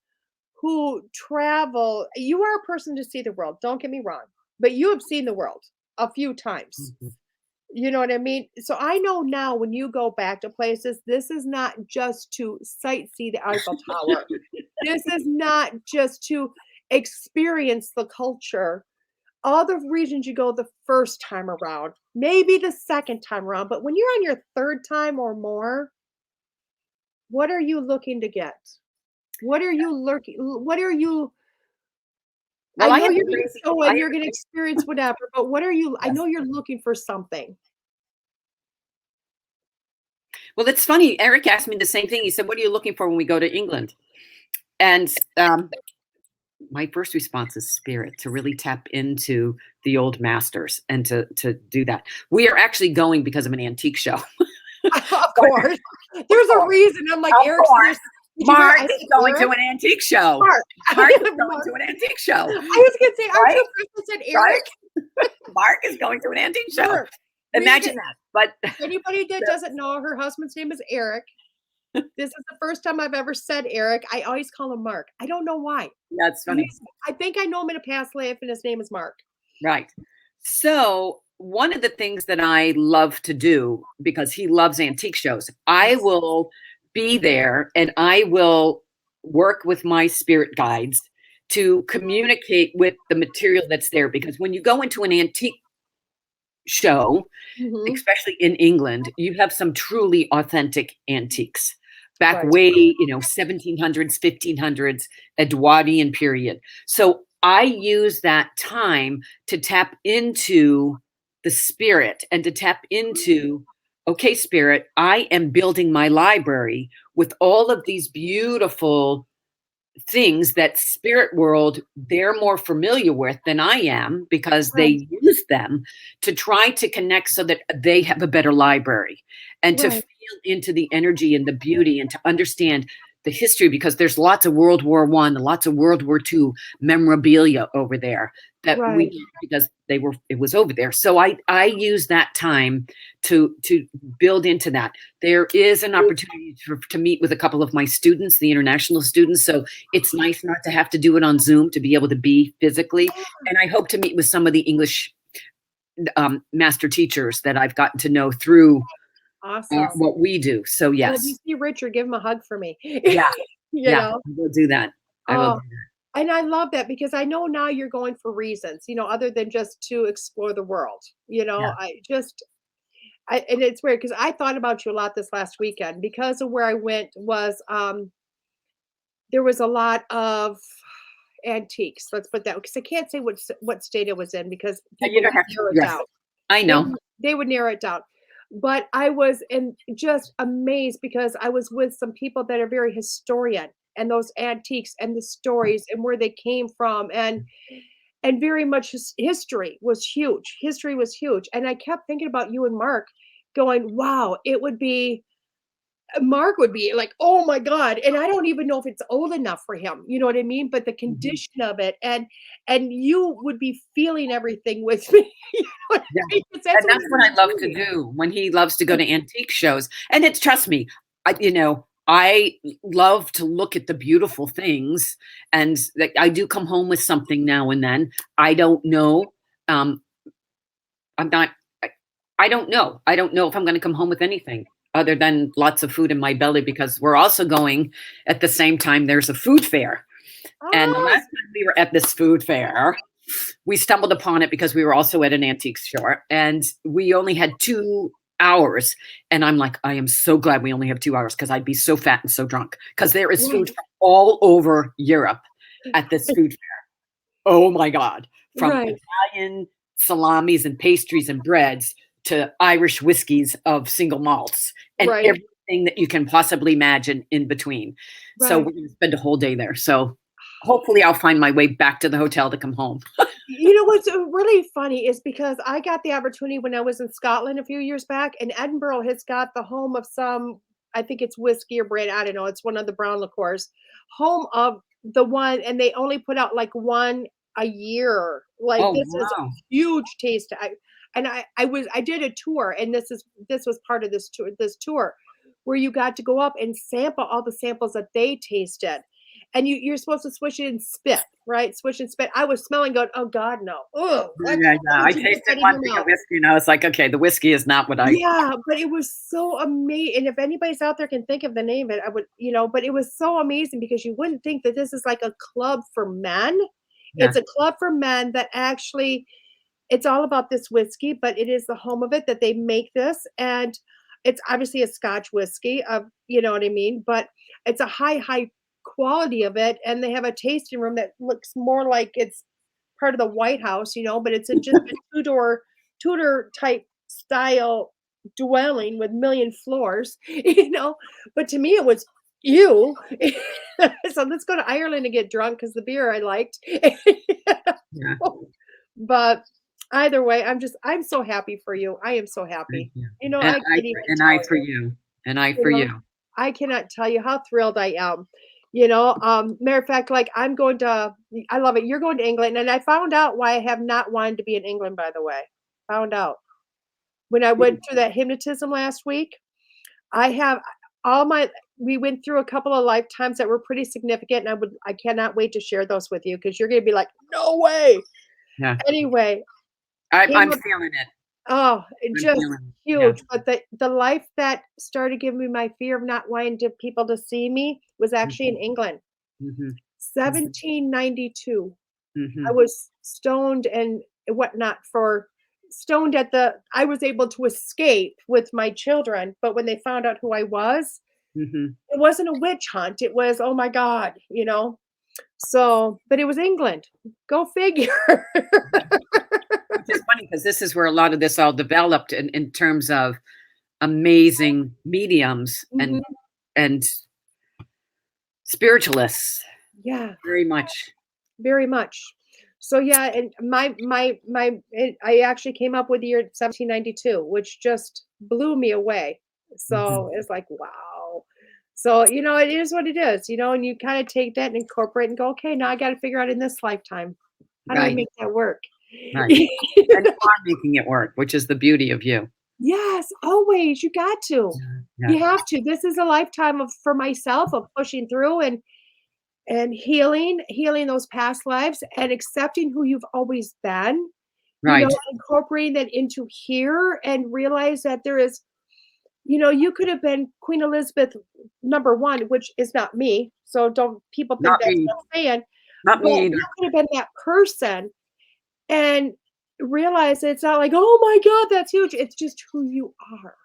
who travel. You are a person to see the world. Don't get me wrong. but you have seen the world a few times. Mhm. You know what I mean? So I know now when you go back to places, this is not just to sightsee the Eiffel Tower. This is not just to experience the culture. All the regions you go the first time around, maybe the second time around, but when you're on your third time or more, what are you looking to get? What are you lurking? What are you? I Well, I know have you're a gonna crazy. go I and have you're gonna experience whatever, but what are you? I yes. know you're looking for something. Well, it's funny. Eric asked me the same thing. He said, "What are you looking for when we go to England?" And my first response is spirit, to really tap into the old masters and to do that. We are actually going because of an antique show. Of course. There's a reason. I'm like, Of Eric, course. did you go? Mark I is said, going to Eric, an antique show. Mark. Mark is going Mark. to an antique show. I was gonna say, aren't Right? you a person said Right? Eric? Mark is going to an antique show. Mark. Imagine that. But Anybody that doesn't know, her husband's name is Eric. This is the first time I've ever said Eric. I always call him Mark. I don't know why. that's funny. I think I know him in a past life, and his name is Mark. Right. So, one of the things that I love to do, because he loves antique shows, I Yes. will be there and I will work with my spirit guides to communicate with the material that's there. Because when you go into an antique show, Mhm. especially in England, you have some truly authentic antiques back Right. way, 1700s, 1500s, Edwardian period. So I use that time to tap into the spirit and to tap into, okay, spirit, I am building my library with all of these beautiful things that spirit world they're more familiar with than I am, because Right. they use them to try to connect so that they have a better library and to Right. feel into the energy and the beauty and to understand the history, because there's lots of World War One and lots of World War II memorabilia over there that we Right. get because it was over there. So I use that time to build into that. There is an opportunity to meet with a couple of my students, the international students. So it's nice not to have to do it on Zoom, to be able to be physically. And I hope to meet with some of the English master teachers that I've gotten to know through Awesome. what we do. So Well, if you yes, see Richard, give him a hug for me. yeah, You yeah, know? I will do that. I will Oh, do that. and I love that because I know now you're going for reasons, other than just to explore the world. Yeah. And it's weird because I thought about you a lot this last weekend because of where I went was there was a lot of antiques. Let's put that because I can't say what state it was in because You people don't would have to. narrow it Yes, down. I They know. would they would narrow it down. But I was just amazed because I was with some people that are very historian and those antiques and the stories and where they came from and very much history was huge. History was huge. And I kept thinking about you and Mark going, wow, it would be Mark would be like, "Oh my god," and I don't even know if it's old enough for him, you know what I mean? But the Mhm. condition of it and you would be feeling everything with me, you know what I Yeah. mean? 'Cause that's And what that's he what I was love to doing. do when he loves to go to antique shows. And it's, trust me, I love to look at the beautiful things, and like I do come home with something now and then. I don't know. Um, I'm not. I, I don't know. I don't know if I'm going to come home with anything other than lots of food in my belly, because we're also going at the same time. There's a food fair, and the Ah, last time we were at this food fair, we stumbled upon it because we were also at an antique store and we only had 2 hours. And I'm like, I am so glad we only have 2 hours because I'd be so fat and so drunk, because there is food right, from all over Europe at this food fair. Oh my God. From right, Italian salamis and pastries and breads to Irish whiskeys of single malts and right, everything that you can possibly imagine in between. So right. we're going to spend a whole day there. So hopefully I'll find my way back to the hotel to come home. You know what's really funny is because I got the opportunity when I was in Scotland a few years back, and Edinburgh has got the home of some, I think it's whiskey or brand, I don't know, it's one of the brown liqueurs, home of the one, and they only put out like one a year. Like Oh, this is a wow. huge taste. I did a tour, and this was part of this tour where you got to go up and sample all the samples that they tasted. and you're supposed to swish it and spit, right? Swish and spit. I was smelling, going, oh God, no. Oh, Yeah. I tasted one thing of whiskey and I was like, okay, the whiskey is not what I. Yeah, but it was so amazing. And if anybody's out there can think of the name of it, I would, but it was so amazing because you wouldn't think that this is like a club for men. Yeah. It's a club for men that actually, it's all about this whiskey, but it is the home of it that they make this. And it's obviously a Scotch whiskey of, you know what I mean? But it's a high quality of it. And they have a tasting room that looks more like it's part of the White House, but it's just a Tudor type style dwelling with million floors, but to me it was so let's go to Ireland and get drunk because the beer I liked. Yeah. But either way, I'm so happy for you. I am so happy. And I for you. I cannot tell you how thrilled I am. Matter of fact, like I love it. You're going to England, and I found out why I have not wanted to be in England, by the way. Found out when I went through that hypnotism last week. We went through a couple of lifetimes that were pretty significant, and I cannot wait to share those with you because you're going to be like, no way. Yeah. Anyway, I'm feeling it. Oh, just huge. Yeah. But the life that started giving me my fear of not wanting people to see me was actually in England. 1792. I was stoned and whatnot I was able to escape with my children. But when they found out who I was, it wasn't a witch hunt. It was, oh my God, So, but it was England. Go figure. It's funny because this is where a lot of this all developed in terms of amazing mediums and spiritualists. Yeah. Very much. Very much. So yeah, and I actually came up with the year 1792, which just blew me away. So it's like, wow. So, it is what it is, and you kind of take that and incorporate and go, okay, now I got to figure out in this lifetime, how do I make that work? Right. And you are making it work, which is the beauty of you. Yes, always. You got to. Yeah. You have to. This is a lifetime for myself of pushing through and healing those past lives and accepting who you've always been. Right. Incorporating that into here and realize that there is, you could have been Queen Elizabeth #1, which is not me. So don't people think that's what I'm saying. Not me either. You could have been that person and realize it's not like, oh my God, that's huge. It's just who you are.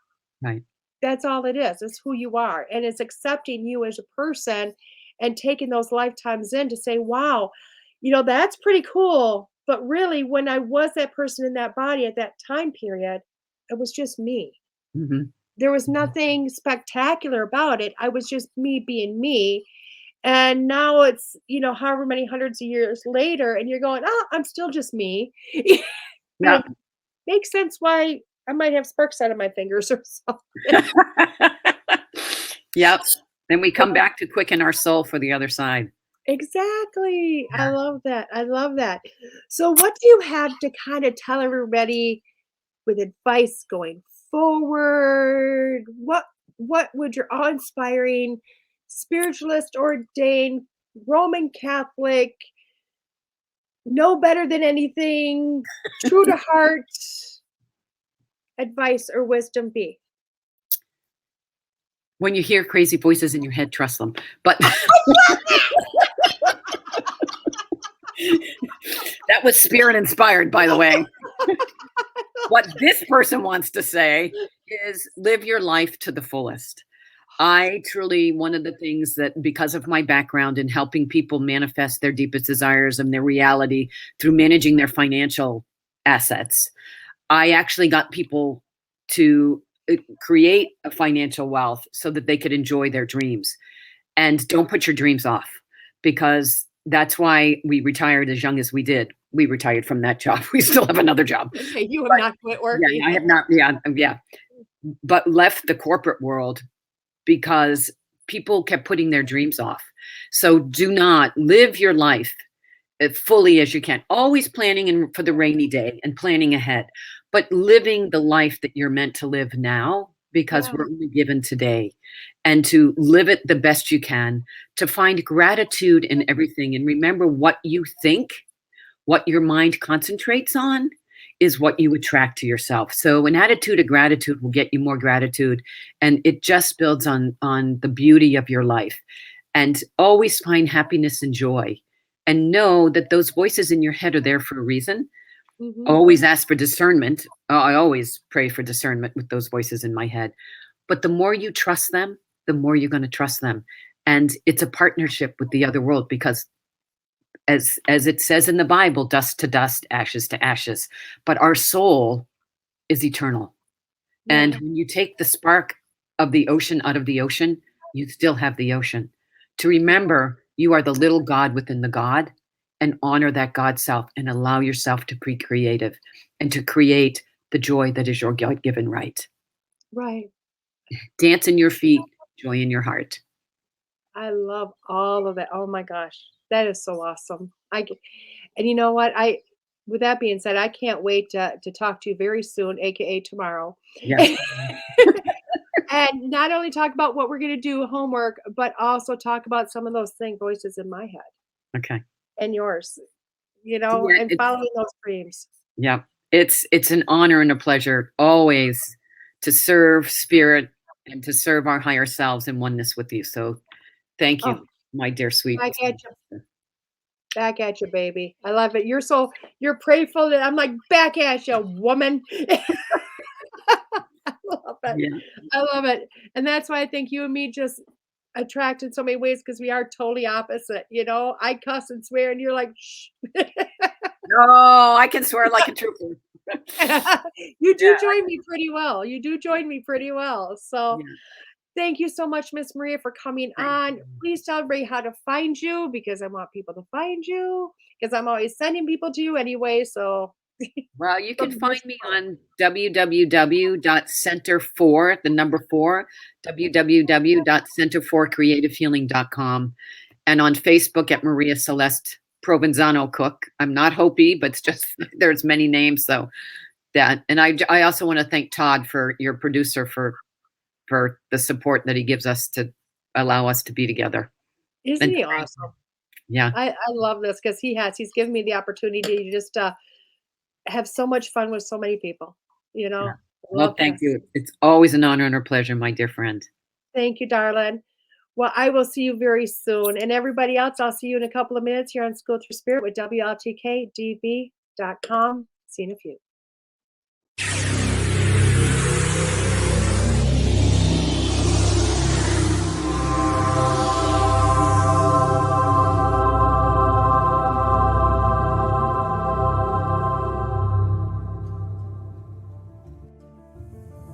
Right. That's all it is. It's who you are. And it's accepting you as a person and taking those lifetimes in to say, wow, that's pretty cool. But really, when I was that person in that body at that time period, it was just me. There was nothing spectacular about it. I was just me being me. And now it's, however many hundreds of years later, and you're going, I'm still just me. Yeah. Makes sense why I might have sparks out of my fingers or something. Yep. Then we come back to quicken our soul for the other side. Exactly. Yeah. I love that. So what do you have to kind of tell everybody with advice going forward? What would your awe-inspiring spiritualist, ordained, Roman Catholic, know better than anything, true to heart advice or wisdom be? When you hear crazy voices in your head, trust them. But that was spirit inspired, by the way. What this person wants to say is live your life to the fullest. I truly, one of the things that, because of my background in helping people manifest their deepest desires and their reality through managing their financial assets, I actually got people to create a financial wealth so that they could enjoy their dreams. And don't put your dreams off, because that's why we retired as young as we did. We retired from that job. We still have another job. Okay, you have not quit working. Yeah, I have not. Yeah. But left the corporate world because people kept putting their dreams off. So do not live your life as fully as you can. Always planning for the rainy day and planning ahead, but living the life that you're meant to live now because Yeah. we're only given today, and to live it the best you can, to find gratitude in everything. And remember, what you think, what your mind concentrates on, is what you attract to yourself. So an attitude of gratitude will get you more gratitude, and it just builds on the beauty of your life. And always find happiness and joy, and know that those voices in your head are there for a reason. Mhm. Always ask for discernment. I always pray for discernment with those voices in my head. But the more you trust them, the more you're going to trust them. And it's a partnership with the other world, because as it says in the Bible, dust to dust, ashes to ashes. But our soul is eternal. And Yeah. when you take the spark of the ocean out of the ocean, you still have the ocean. To remember, you are the little God within the God, and honor that God self, and allow yourself to be creative and to create the joy that is your God given right. Right. Dance in your feet, joy in your heart. I love all of that. Oh my gosh, that is so awesome. And you know what? With that being said, I can't wait to talk to you very soon, aka tomorrow. Yes. And not only talk about what we're going to do homework, but also talk about some of those thing voices in my head Okay. and yours, Yeah, and following those dreams. yeah. It's an honor and a pleasure always to serve spirit and to serve our higher selves in oneness with you. So thank Oh, you, my dear sweet. back at you, back at you, baby. I love it. You're prayerful, and I'm like, back at you, woman. I love it. Yeah. I love it. And that's why I think you and me just attract in so many ways, because we are totally opposite. I cuss and swear, and you're like, shh. Oh, I can swear like a trooper. You do Yeah. join me pretty well. You do join me pretty well. So Yeah. thank you so much, Miss Maria, for coming Thank on. you. Please tell everybody how to find you, because I want people to find you, because I'm always sending people to you anyway. So Well, you from can the find best me part. on www.center4, the number 4, www.center4creativehealing.com, and on Facebook at Maria Celeste Provenzano Cook. I'm not Hopi, but it's just there's many names, so that. And I also want to thank Todd, for your producer, for the support that he gives us to allow us to be together. Isn't And he awesome? yeah. I love this, because he's given me the opportunity to just have so much fun with so many people. Yeah. Well, Love thank this. you. It's always an honor and a pleasure, my dear friend. Thank you, darling. Well, I will see you very soon. And everybody else, I'll see you in a couple of minutes here on School Through Spirit with WLTKDB.com. See you in a few.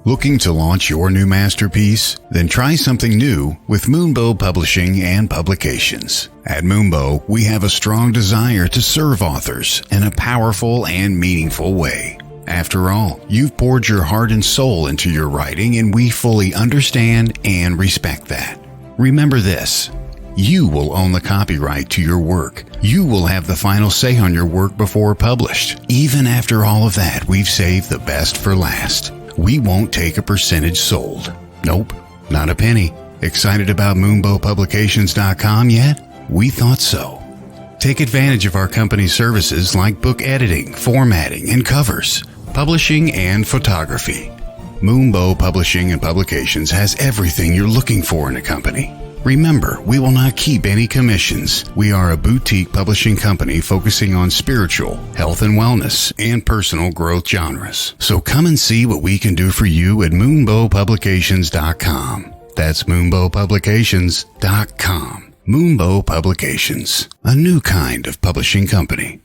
Looking to launch your new masterpiece? Then try something new with Moonbow Publishing and Publications. At Moonbow, we have a strong desire to serve authors in a powerful and meaningful way. After all, you've poured your heart and soul into your writing, and we fully understand and respect that. Remember this: you will own the copyright to your work. You will have the final say on your work before published. Even after all of that, we've saved the best for last. We won't take a percentage sold. Nope, not a penny. Excited about MoonbowPublications.com yet? We thought so. Take advantage of our company's services like book editing, formatting, and covers, publishing, and photography. Moonbow Publishing and Publications has everything you're looking for in a company. Remember, we will not keep any commissions. We are a boutique publishing company focusing on spiritual, health and wellness, and personal growth genres. So come and see what we can do for you at MoonbowPublications.com. That's MoonbowPublications.com. Moonbow Publications, a new kind of publishing company.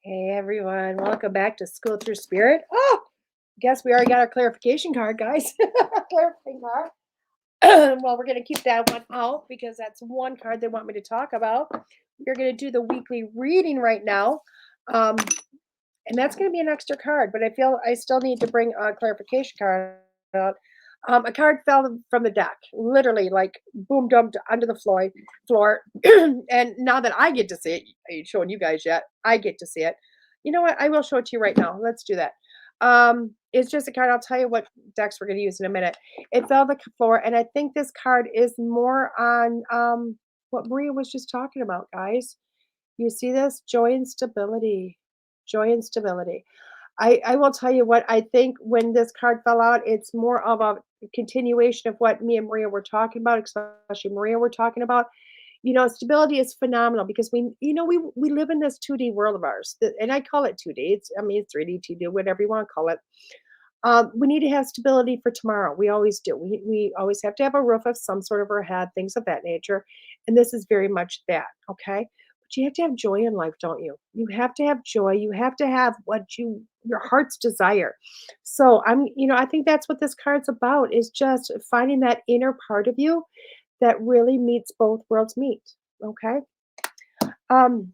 Hey, everyone. Welcome back to School Through Spirit. Oh, guess we already got our clarification card, guys. Clarification card. Well, we're going to keep that one out, because that's one card they want me to talk about. We're going to do the weekly reading right now. And that's going to be an extra card, but I feel I still need to bring a clarification card out. A card fell from the deck, literally like boom dumped onto the floor. And now that I get to see it, I ain't showing you guys yet. I get to see it. You know what? I will show it to you right now. Let's do that. It's just a card. I'll tell you what decks we're going to use in a minute. It fell to the floor, and I think this card is more on what Maria was just talking about, guys. You see this? Joy and stability. Joy and stability. I will tell you what I think when this card fell out, it's more of a continuation of what me and Maria were talking about, especially Maria were talking about. Stability is phenomenal because we live in this 2D world of ours, and I call it 2D. It's 3D, 2D, whatever you want to call it. We need to have stability for tomorrow. We always do. We always have to have a roof of some sort over our head, things of that nature. And this is very much that, okay? But you have to have joy in life, don't you? You have to have joy. You have to have what your heart's desire. So I think that's what this card's about, is just finding that inner part of you that really meets both worlds meet. Okay. Um,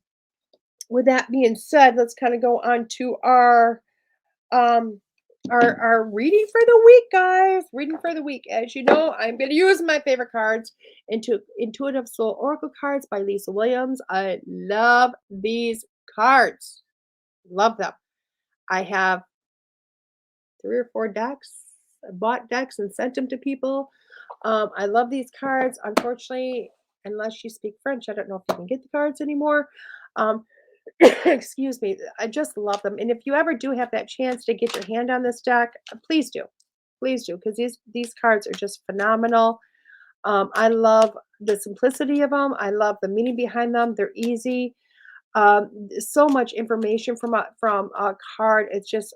with that being said, let's kind of go on to um our reading for the week, guys. Reading for the week. As you know, I'm going to use my favorite cards, Intuitive Soul Oracle cards by Lisa Williams. I love these cards. Love them. I have 3 or 4 decks. I bought decks and sent them to people. I love these cards. Unfortunately, unless you speak French, I don't know if you can get the cards anymore. Excuse me. I just love them. And if you ever do have that chance to get your hand on this deck, please do. Please do, because these cards are just phenomenal. I love the simplicity of them. I love the meaning behind them. They're easy. So much information from a card. It's just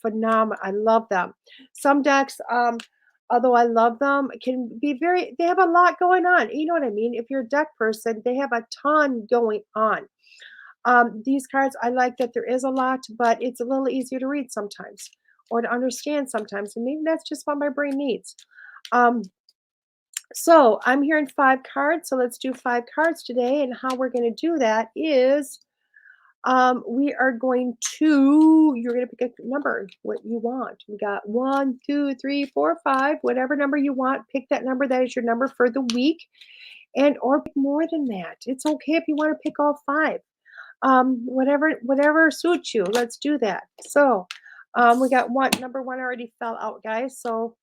phenomenal. I love them. Some decks, although I love them, can be they have a lot going on. You know what I mean? If you're a deck person, they have a ton going on. These cards, I like that there is a lot, but it's a little easier to read sometimes or to understand sometimes. And maybe that's just what my brain needs. So I'm hearing 5 cards. So let's do 5 cards today. And how we're going to do that is you're going to pick a number, what you want. We got 1, 2, 3, 4, 5, whatever number you want. Pick that number. That is your number for the week. Or pick more than that. It's okay if you want to pick all 5. Whatever suits you. Let's do that. So we got number 1 already fell out, guys. So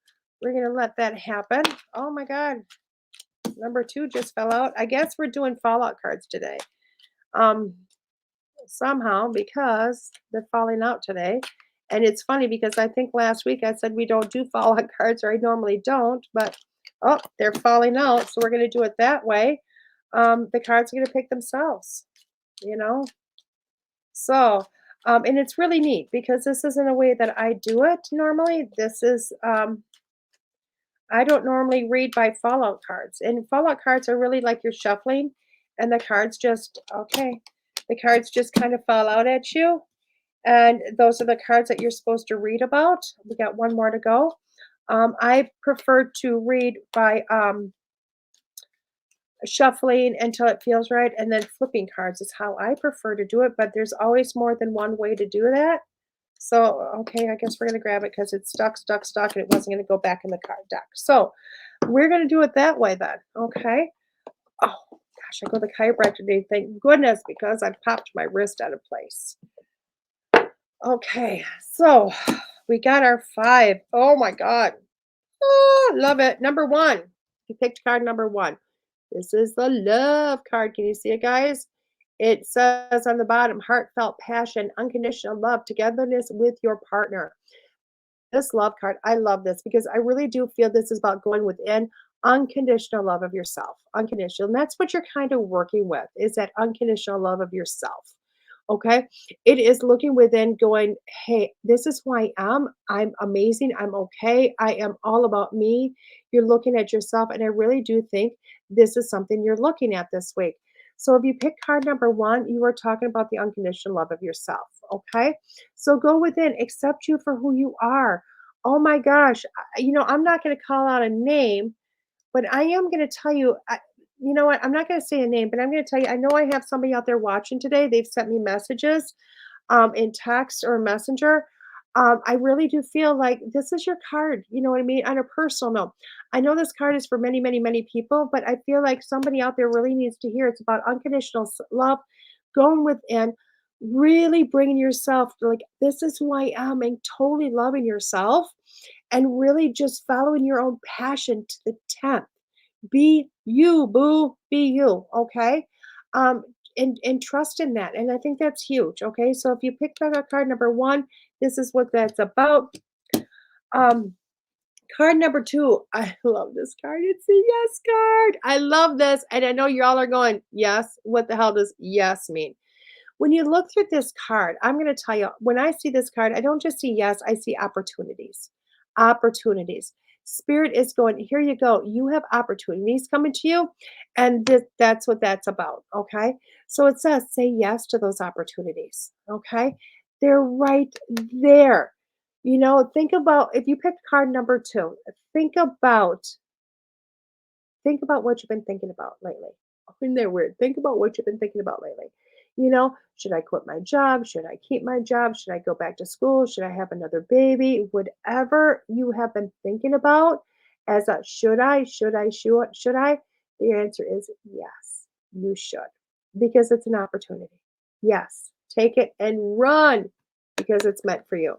we're going to let that happen. Oh my God. Number 2 just fell out. I guess we're doing fallout cards today. Somehow, because they're falling out today. And it's funny because I think last week I said we don't do fallout cards, or I normally don't, but they're falling out. So we're going to do it that way. The cards are going to pick themselves, So, and it's really neat because this isn't a way that I do it normally. This is, I don't normally read by fallout cards. And fallout cards are really like you're shuffling, and the cards just kind of fall out at you. And those are the cards that you're supposed to read about. We got 1 more to go. I prefer to read by shuffling until it feels right, and then flipping cards is how I prefer to do it, but there's always more than one way to do that. So, okay, I guess we're going to grab it because it's stuck, and it wasn't going to go back in the card deck. So we're going to do it that way then, okay? Oh, gosh, I go to the chiropractor today, thank goodness, because I popped my wrist out of place. Okay, so we got our 5. Oh, my God. Oh, love it. Number 1. You picked card number 1. This is the love card. Can you see it, guys? It says on the bottom, heartfelt passion, unconditional love, togetherness with your partner. This love card, I love this because I really do feel this is about going within unconditional love of yourself. Unconditional. And that's what you're kind of working with, is that unconditional love of yourself. Okay. It is looking within going, hey, this is who I am. I'm amazing. I'm okay. I am all about me. You're looking at yourself. And I really do think this is something you're looking at this week. So if you pick card number 1, you are talking about the unconditional love of yourself. Okay. So go within, accept you for who you are. Oh my gosh. I'm not going to call out a name, but I am going to tell you, you know what? I'm not going to say a name, but I'm going to tell you, I know I have somebody out there watching today. They've sent me messages. in text or messenger, I really do feel like this is your card. You know what I mean? On a personal note, I know this card is for many, many, many people, but I feel like somebody out there really needs to hear it's about unconditional love, going within, really bringing yourself to like, this is who I am, and totally loving yourself and really just following your own passion to the 10th. Be you, boo, be you, okay? Um, and trust in that. And I think that's huge. Okay. So if you picked up card number one, this is what that's about. Um, Card number two, I love this card. It's a yes card. I love this. And I know you all are going, yes. What the hell does yes mean? When you look through this card, I'm going to tell you, when I see this card, I don't just see yes, I see opportunities. Opportunities. Spirit is going, here you go. You have opportunities coming to you. And that's what that's about. Okay. So it says, say yes to those opportunities. Okay. They're right there. Think about if you pick card number two, think about think about what you've been thinking about lately. Isn't that weird? Think about what you've been thinking about lately. Should I quit my job? Should I keep my job? Should I go back to school? Should I have another baby? Whatever you have been thinking about as a should I? The answer is yes, you should, because it's an opportunity. Yes, take it and run because it's meant for you.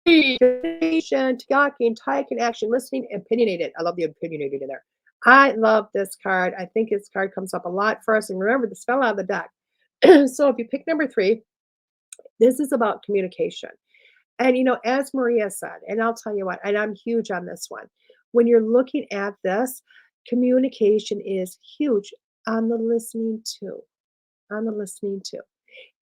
Communication, talking, taking action, listening, opinionated. I love the opinionated in there. I love this card. I think this card comes up a lot for us. And remember, this fell out of the deck. So if you pick number three, this is about communication. And, as Maria said, and I'll tell you what, and I'm huge on this one. When you're looking at this, communication is huge on the listening too. On the listening too.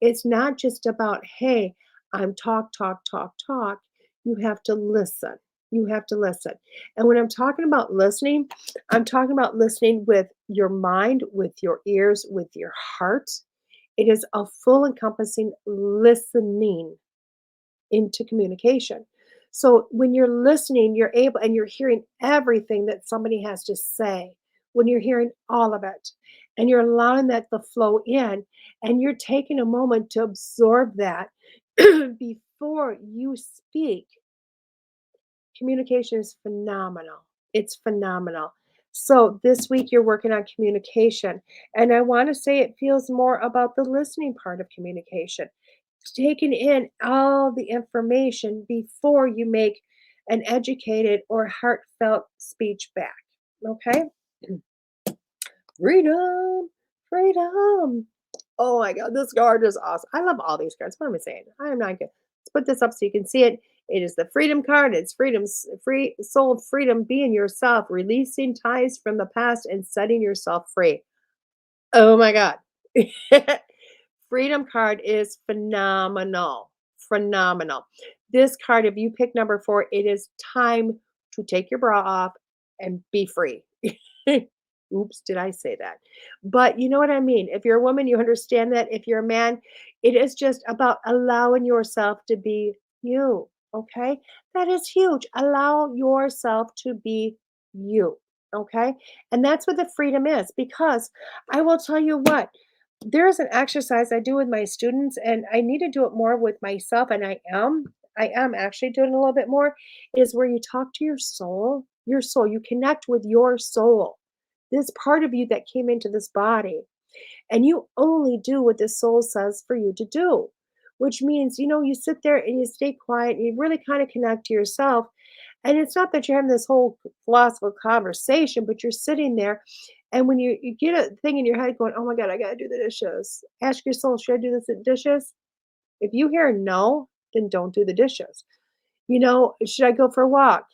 It's not just about, hey, I'm talk, talk, talk, talk. You have to listen. You have to listen. And when I'm talking about listening, I'm talking about listening with your mind, with your ears, with your heart. It is a full encompassing listening into communication. So when you're listening, you're able and you're hearing everything that somebody has to say, when you're hearing all of it, and you're allowing that to flow in, and you're taking a moment to absorb that before you speak. Communication is phenomenal. It's phenomenal. So this week you're working on communication, and I want to say it feels more about the listening part of communication, taking in all the information before you make an educated or heartfelt speech back. Okay? Freedom, freedom. Oh my God, this card is awesome. I love all these cards. What am I saying? I am not good. Let's put this up so you can see it. It is the freedom card. It's free soul freedom, being yourself, releasing ties from the past and setting yourself free. Oh my God. Freedom card is phenomenal. Phenomenal. This card, if you pick number four, it is time to take your bra off and be free. Oops, did I say that? But you know what I mean. If you're a woman, you understand that. If you're a man, it is just about allowing yourself to be you. Okay. That is huge. Allow yourself to be you. Okay. And that's what the freedom is, because I will tell you what, there is an exercise I do with my students, and I need to do it more with myself. And I am actually doing a little bit more, is where you talk to your soul, you connect with your soul, this part of you that came into this body, and you only do what the soul says for you to do, which means, you sit there and you stay quiet and you really kind of connect to yourself. And it's not that you're having this whole philosophical conversation, but you're sitting there. And when you get a thing in your head going, oh my God, I got to do the dishes. Ask your soul, should I do this dishes? If you hear no, then don't do the dishes. Should I go for a walk?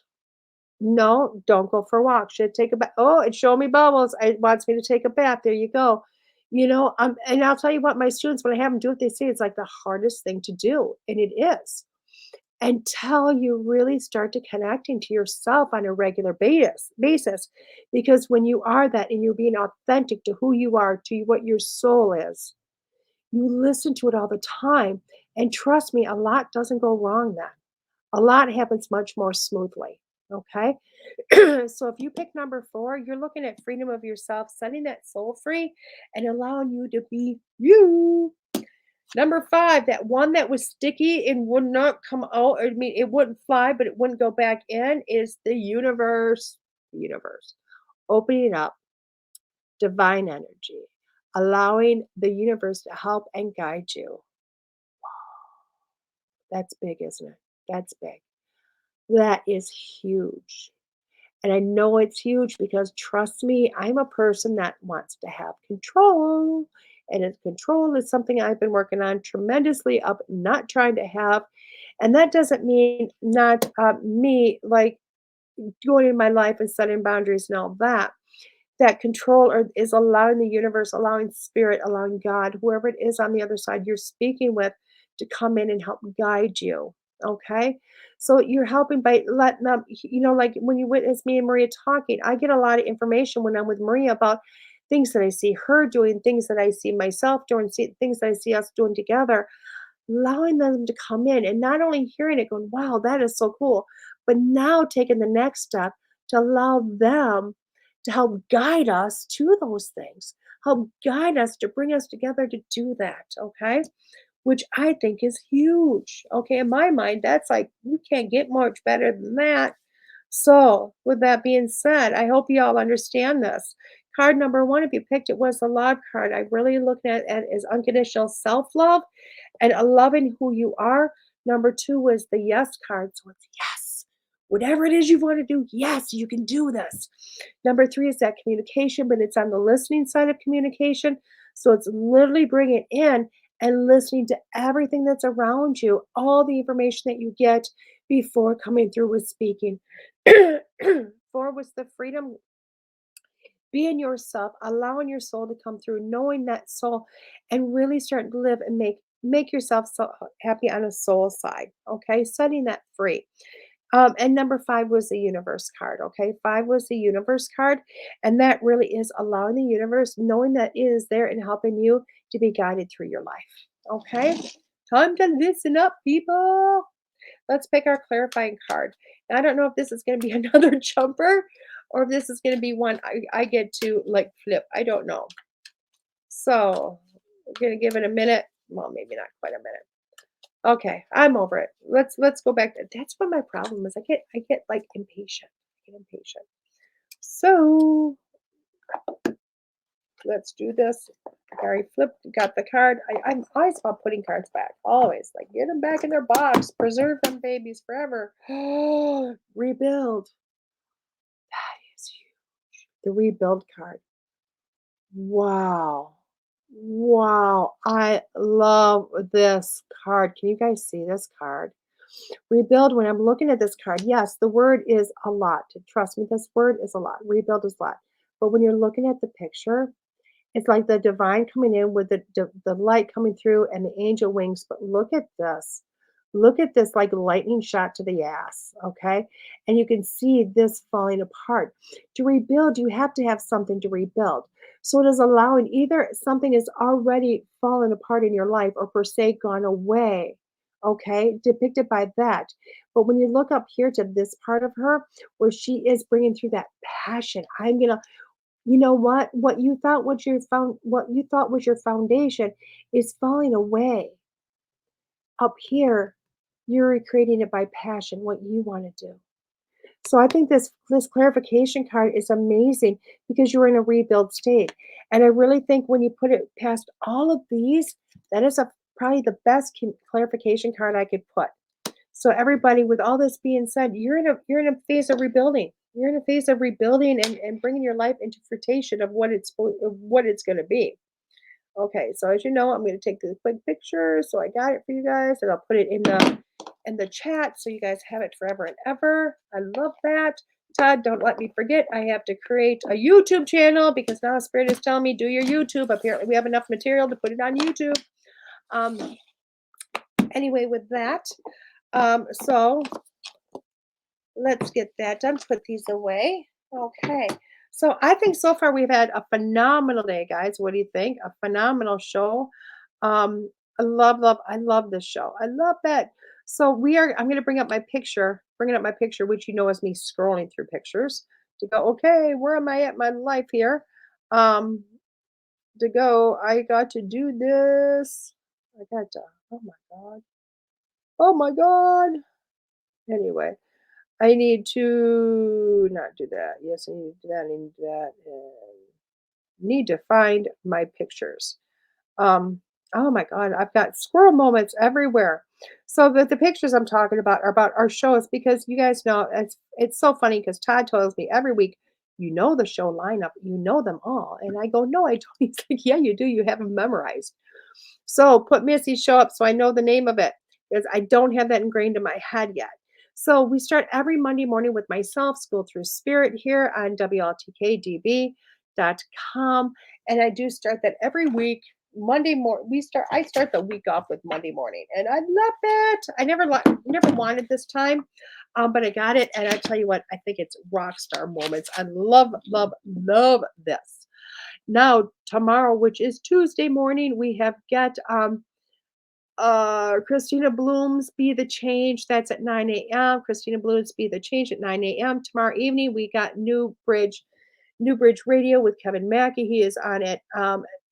No, don't go for a walk. Should I take a bath? Oh, it's showing me bubbles. It wants me to take a bath. There you go. And I'll tell you what, my students, when I have them do it, they say it's like the hardest thing to do. And it is, until you really start to connecting to yourself on a regular basis. Because when you are that and you're being authentic to who you are, to what your soul is, you listen to it all the time. And trust me, a lot doesn't go wrong then. A lot happens much more smoothly. Okay. So if you pick number 4, you're looking at freedom of yourself, setting that soul free and allowing you to be you. Number 5, that one that was sticky and would not come out, I mean, it wouldn't fly, but it wouldn't go back in, is the universe. Universe. Opening up divine energy, allowing the universe to help and guide you. That's big, isn't it? That's big. That is huge. And I know it's huge because trust me, I'm a person that wants to have control. And control is something I've been working on tremendously up, not trying to have. And that doesn't mean not me like going in my life and setting boundaries and all that. That control is allowing the universe, allowing spirit, allowing God, whoever it is on the other side you're speaking with, to come in and help guide you. Okay. So you're helping by letting them, like when you witness me and Maria talking, I get a lot of information when I'm with Maria about things that I see her doing, things that I see myself doing, things that I see us doing together, allowing them to come in and not only hearing it going, wow, that is so cool, but now taking the next step to allow them to help guide us to those things, help guide us to bring us together to do that. Okay. Which I think is huge. Okay. In my mind, that's like, you can't get much better than that. So, with that being said, I hope you all understand this. Card number 1, if you picked it, was the love card. I really look at it as unconditional self love and loving who you are. Number 2 was the yes card. So it's yes. Whatever it is you want to do, yes, you can do this. Number 3 is that communication, but it's on the listening side of communication. So it's literally bringing it in and listening to everything that's around you, all the information that you get before coming through with speaking. 4 was the freedom, being yourself, allowing your soul to come through, knowing that soul, and really starting to live and make yourself so happy on a soul side. Okay, setting that free. And number 5 was the universe card. Okay, 5 was the universe card, and that really is allowing the universe, knowing that it is there and helping you to be guided through your life. Okay, time to listen up, people. Let's pick our clarifying card. Now, I don't know if this is going to be another jumper or if this is going to be one I get to like flip. I don't know. So we're going to give it a minute. Well, maybe not quite a minute. Okay, I'm over it. Let's go back. That's what my problem is. I get like impatient. I get impatient. So let's do this. Gary flipped, got the card. I'm always about putting cards back. Always. Like, get them back in their box. Preserve them babies forever. Rebuild. That is huge. The rebuild card. Wow. Wow. I love this card. Can you guys see this card? Rebuild, when I'm looking at this card, yes, the word is a lot. Trust me, this word is a lot. Rebuild is a lot. But when you're looking at the picture, it's like the divine coming in with the light coming through and the angel wings. But look at this. Look at this like lightning shot to the ass. Okay. And you can see this falling apart. To rebuild, you have to have something to rebuild. So it is allowing either something is already fallen apart in your life or per se gone away. Okay. Depicted by that. But when you look up here to this part of her where she is bringing through that passion, I'm going to, you know what you thought was your foundation is falling away. Up here, you're recreating it by passion, what you want to do. So I think this clarification card is amazing because you're in a rebuild state. And I really think when you put it past all of these, that is probably the best clarification card I could put. So everybody, with all this being said, you're in a phase of rebuilding. You're in a phase of rebuilding and bringing your life into fruition of what it's going to be. Okay, so as you know, I'm going to take this quick picture. So I got it for you guys, and I'll put it in the chat so you guys have it forever and ever. I love that. Todd, don't let me forget. I have to create a YouTube channel because now Spirit is telling me do your YouTube. Apparently, we have enough material to put it on YouTube. Anyway, with that. So let's get that done. Put these away. Okay. So I think so far we've had a phenomenal day, guys. What do you think? A phenomenal show. I love this show. I love that. So I'm going to bring up my picture bringing up my picture, which is me scrolling through pictures to go, okay, where am I at in my life here? To go, I got to do this. I got to, oh my God. Oh my God. Anyway, I need to not do that. Yes, I need to do that. I need to do that. And need to find my pictures. Um, oh my God, I've got squirrel moments everywhere. So the pictures I'm talking about are about our shows because you guys know it's so funny because Todd tells me every week, the show lineup, you know them all. And I go, no, I don't. He's like, yeah, you do. You have them memorized. So put Missy show up so I know the name of it because I don't have that ingrained in my head yet. So we start every Monday morning with myself, School Through Spirit here on WLTKDB.com. And I do start that every week. Monday morning, I start the week off with Monday morning, and I love it. I never wanted this time, but I got it, and I tell you what, I think it's rock star moments. I love, love, love this. Now tomorrow, which is Tuesday morning, we have got Christina Bloom's Be the Change. That's at 9 a.m. Christina Bloom's Be the Change at 9 a.m. Tomorrow evening, we got New Bridge Radio with Kevin Mackey. He is on at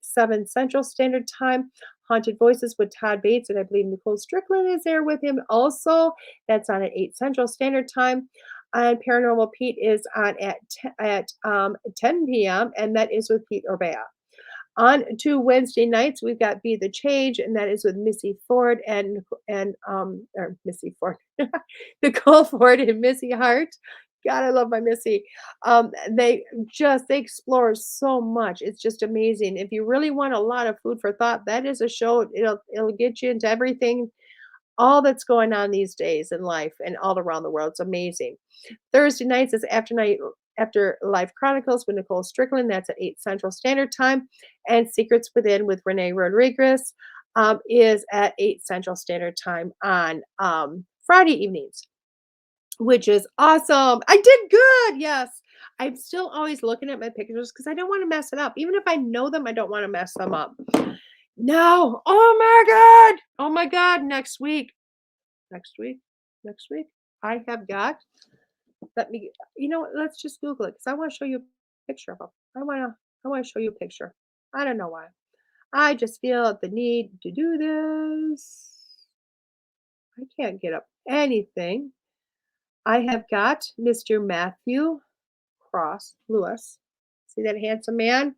7 Central Standard Time. Haunted Voices with Todd Bates, and I believe Nicole Strickland is there with him also. That's on at 8 Central Standard Time. And Paranormal Pete is on at 10 p.m., and that is with Pete Orbea. On to Wednesday nights, we've got Be the Change, and that is with Missy Ford or Missy Ford, Nicole Ford and Missy Hart. God, I love my Missy. They explore so much. It's just amazing. If you really want a lot of food for thought, that is a show. It'll get you into everything, all that's going on these days in life and all around the world. It's amazing. Thursday nights is after Life Chronicles with Nicole Strickland. That's at 8 Central Standard Time. And Secrets Within with Renee Rodriguez is at 8 Central Standard Time on Friday evenings, which is awesome. I did good. Yes. I'm still always looking at my pictures because I don't want to mess it up. Even if I know them, I don't want to mess them up. No. Oh my God. Oh my God. Next week, I have got, let's just Google it because I want to show you a picture of them. I want to show you a picture. I don't know why. I just feel the need to do this. I can't get up anything. I have got Mr. Matthew Cross Lewis. See that handsome man?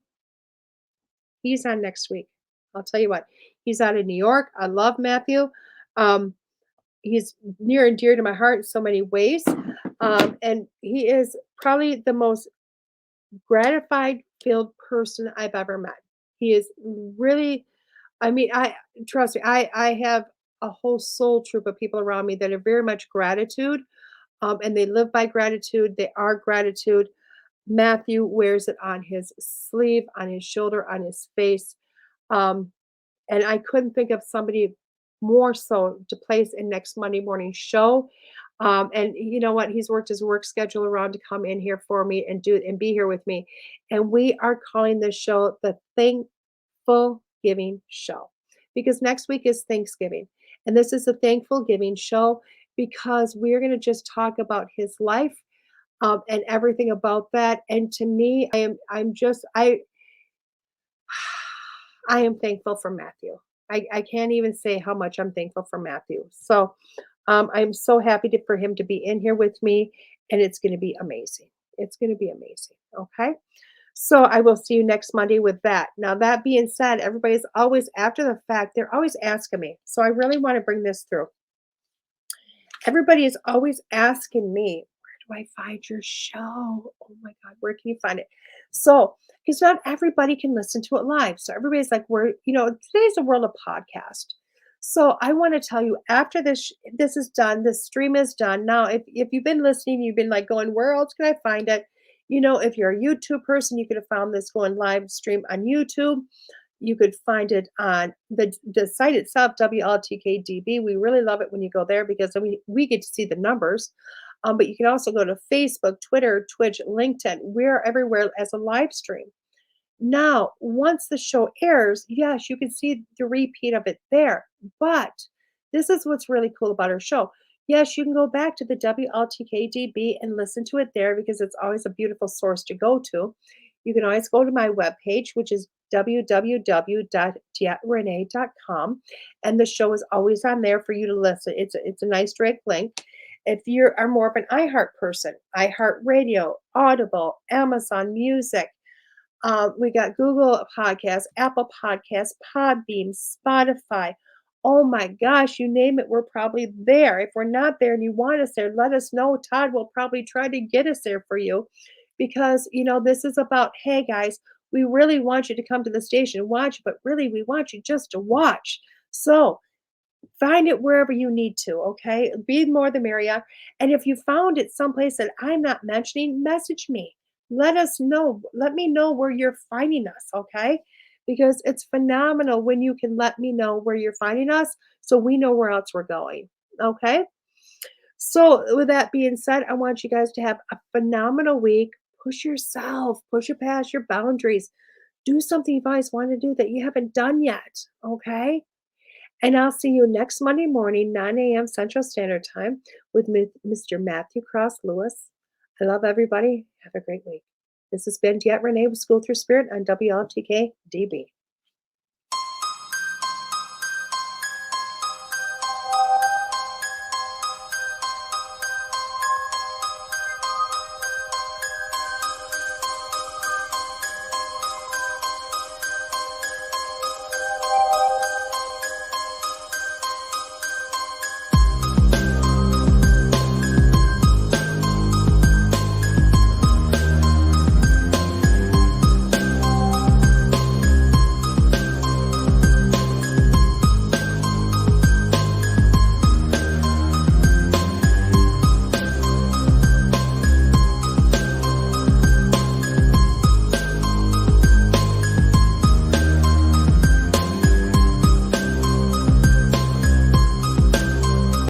He's on next week. I'll tell you what, he's out of New York. I love Matthew. He's near and dear to my heart in so many ways. And he is probably the most gratified filled person I've ever met. He is really, I trust me, I have a whole soul troop of people around me that are very much gratitude. And they live by gratitude. They are gratitude. Matthew wears it on his sleeve, on his shoulder, on his face. And I couldn't think of somebody more so to place in next Monday morning show. And you know what? He's worked his work schedule around to come in here for me and be here with me. And we are calling this show the Thankful Giving Show because next week is Thanksgiving. And this is a Thankful Giving show because we're going to just talk about his life and everything about that. And to me, I am thankful for Matthew. I can't even say how much I'm thankful for Matthew. So I'm so happy for him to be in here with me, and it's going to be amazing. It's going to be amazing. Okay. So I will see you next Monday with that. Now, that being said, everybody's always, after the fact, they're always asking me. So I really want to bring this through. Everybody is always asking me, where do I find your show? Oh my God, where can you find it? So, because not everybody can listen to it live. So everybody's like, today's the world of podcast. So I want to tell you, after this is done, this stream is done. Now, if you've been listening, you've been like going, where else can I find it? If you're a YouTube person, you could have found this going live stream on YouTube. You could find it on the site itself, WLTKDB. We really love it when you go there because we get to see the numbers. But you can also go to Facebook, Twitter, Twitch, LinkedIn. We're everywhere as a live stream. Now, once the show airs, yes, you can see the repeat of it there. But this is what's really cool about our show. Yes, you can go back to the WLTKDB and listen to it there because it's always a beautiful source to go to. You can always go to my webpage, which is www.DeetteRanae.com, and the show is always on there for you to listen. It's a nice direct link. If you are more of an iHeart person, iHeart Radio, Audible, Amazon Music, we got Google Podcasts, Apple Podcasts, Podbean, Spotify. Oh my gosh, you name it, we're probably there. If we're not there and you want us there, let us know. Todd will probably try to get us there for you because, this is about, hey guys, we really want you to come to the station and watch, but really we want you just to watch. So find it wherever you need to, okay? Be more the merrier. And if you found it someplace that I'm not mentioning, message me. Let us know. Let me know where you're finding us, okay? Because it's phenomenal when you can let me know where you're finding us so we know where else we're going, okay? So, with that being said, I want you guys to have a phenomenal week. Push yourself, push it past your boundaries. Do something you've always wanted to do that you haven't done yet, okay? And I'll see you next Monday morning, 9 a.m. Central Standard Time, with Mr. Matthew Cross Lewis. I love everybody. Have a great week. This has been DeEtte Ranae with School Through Spirit on WLTK DB.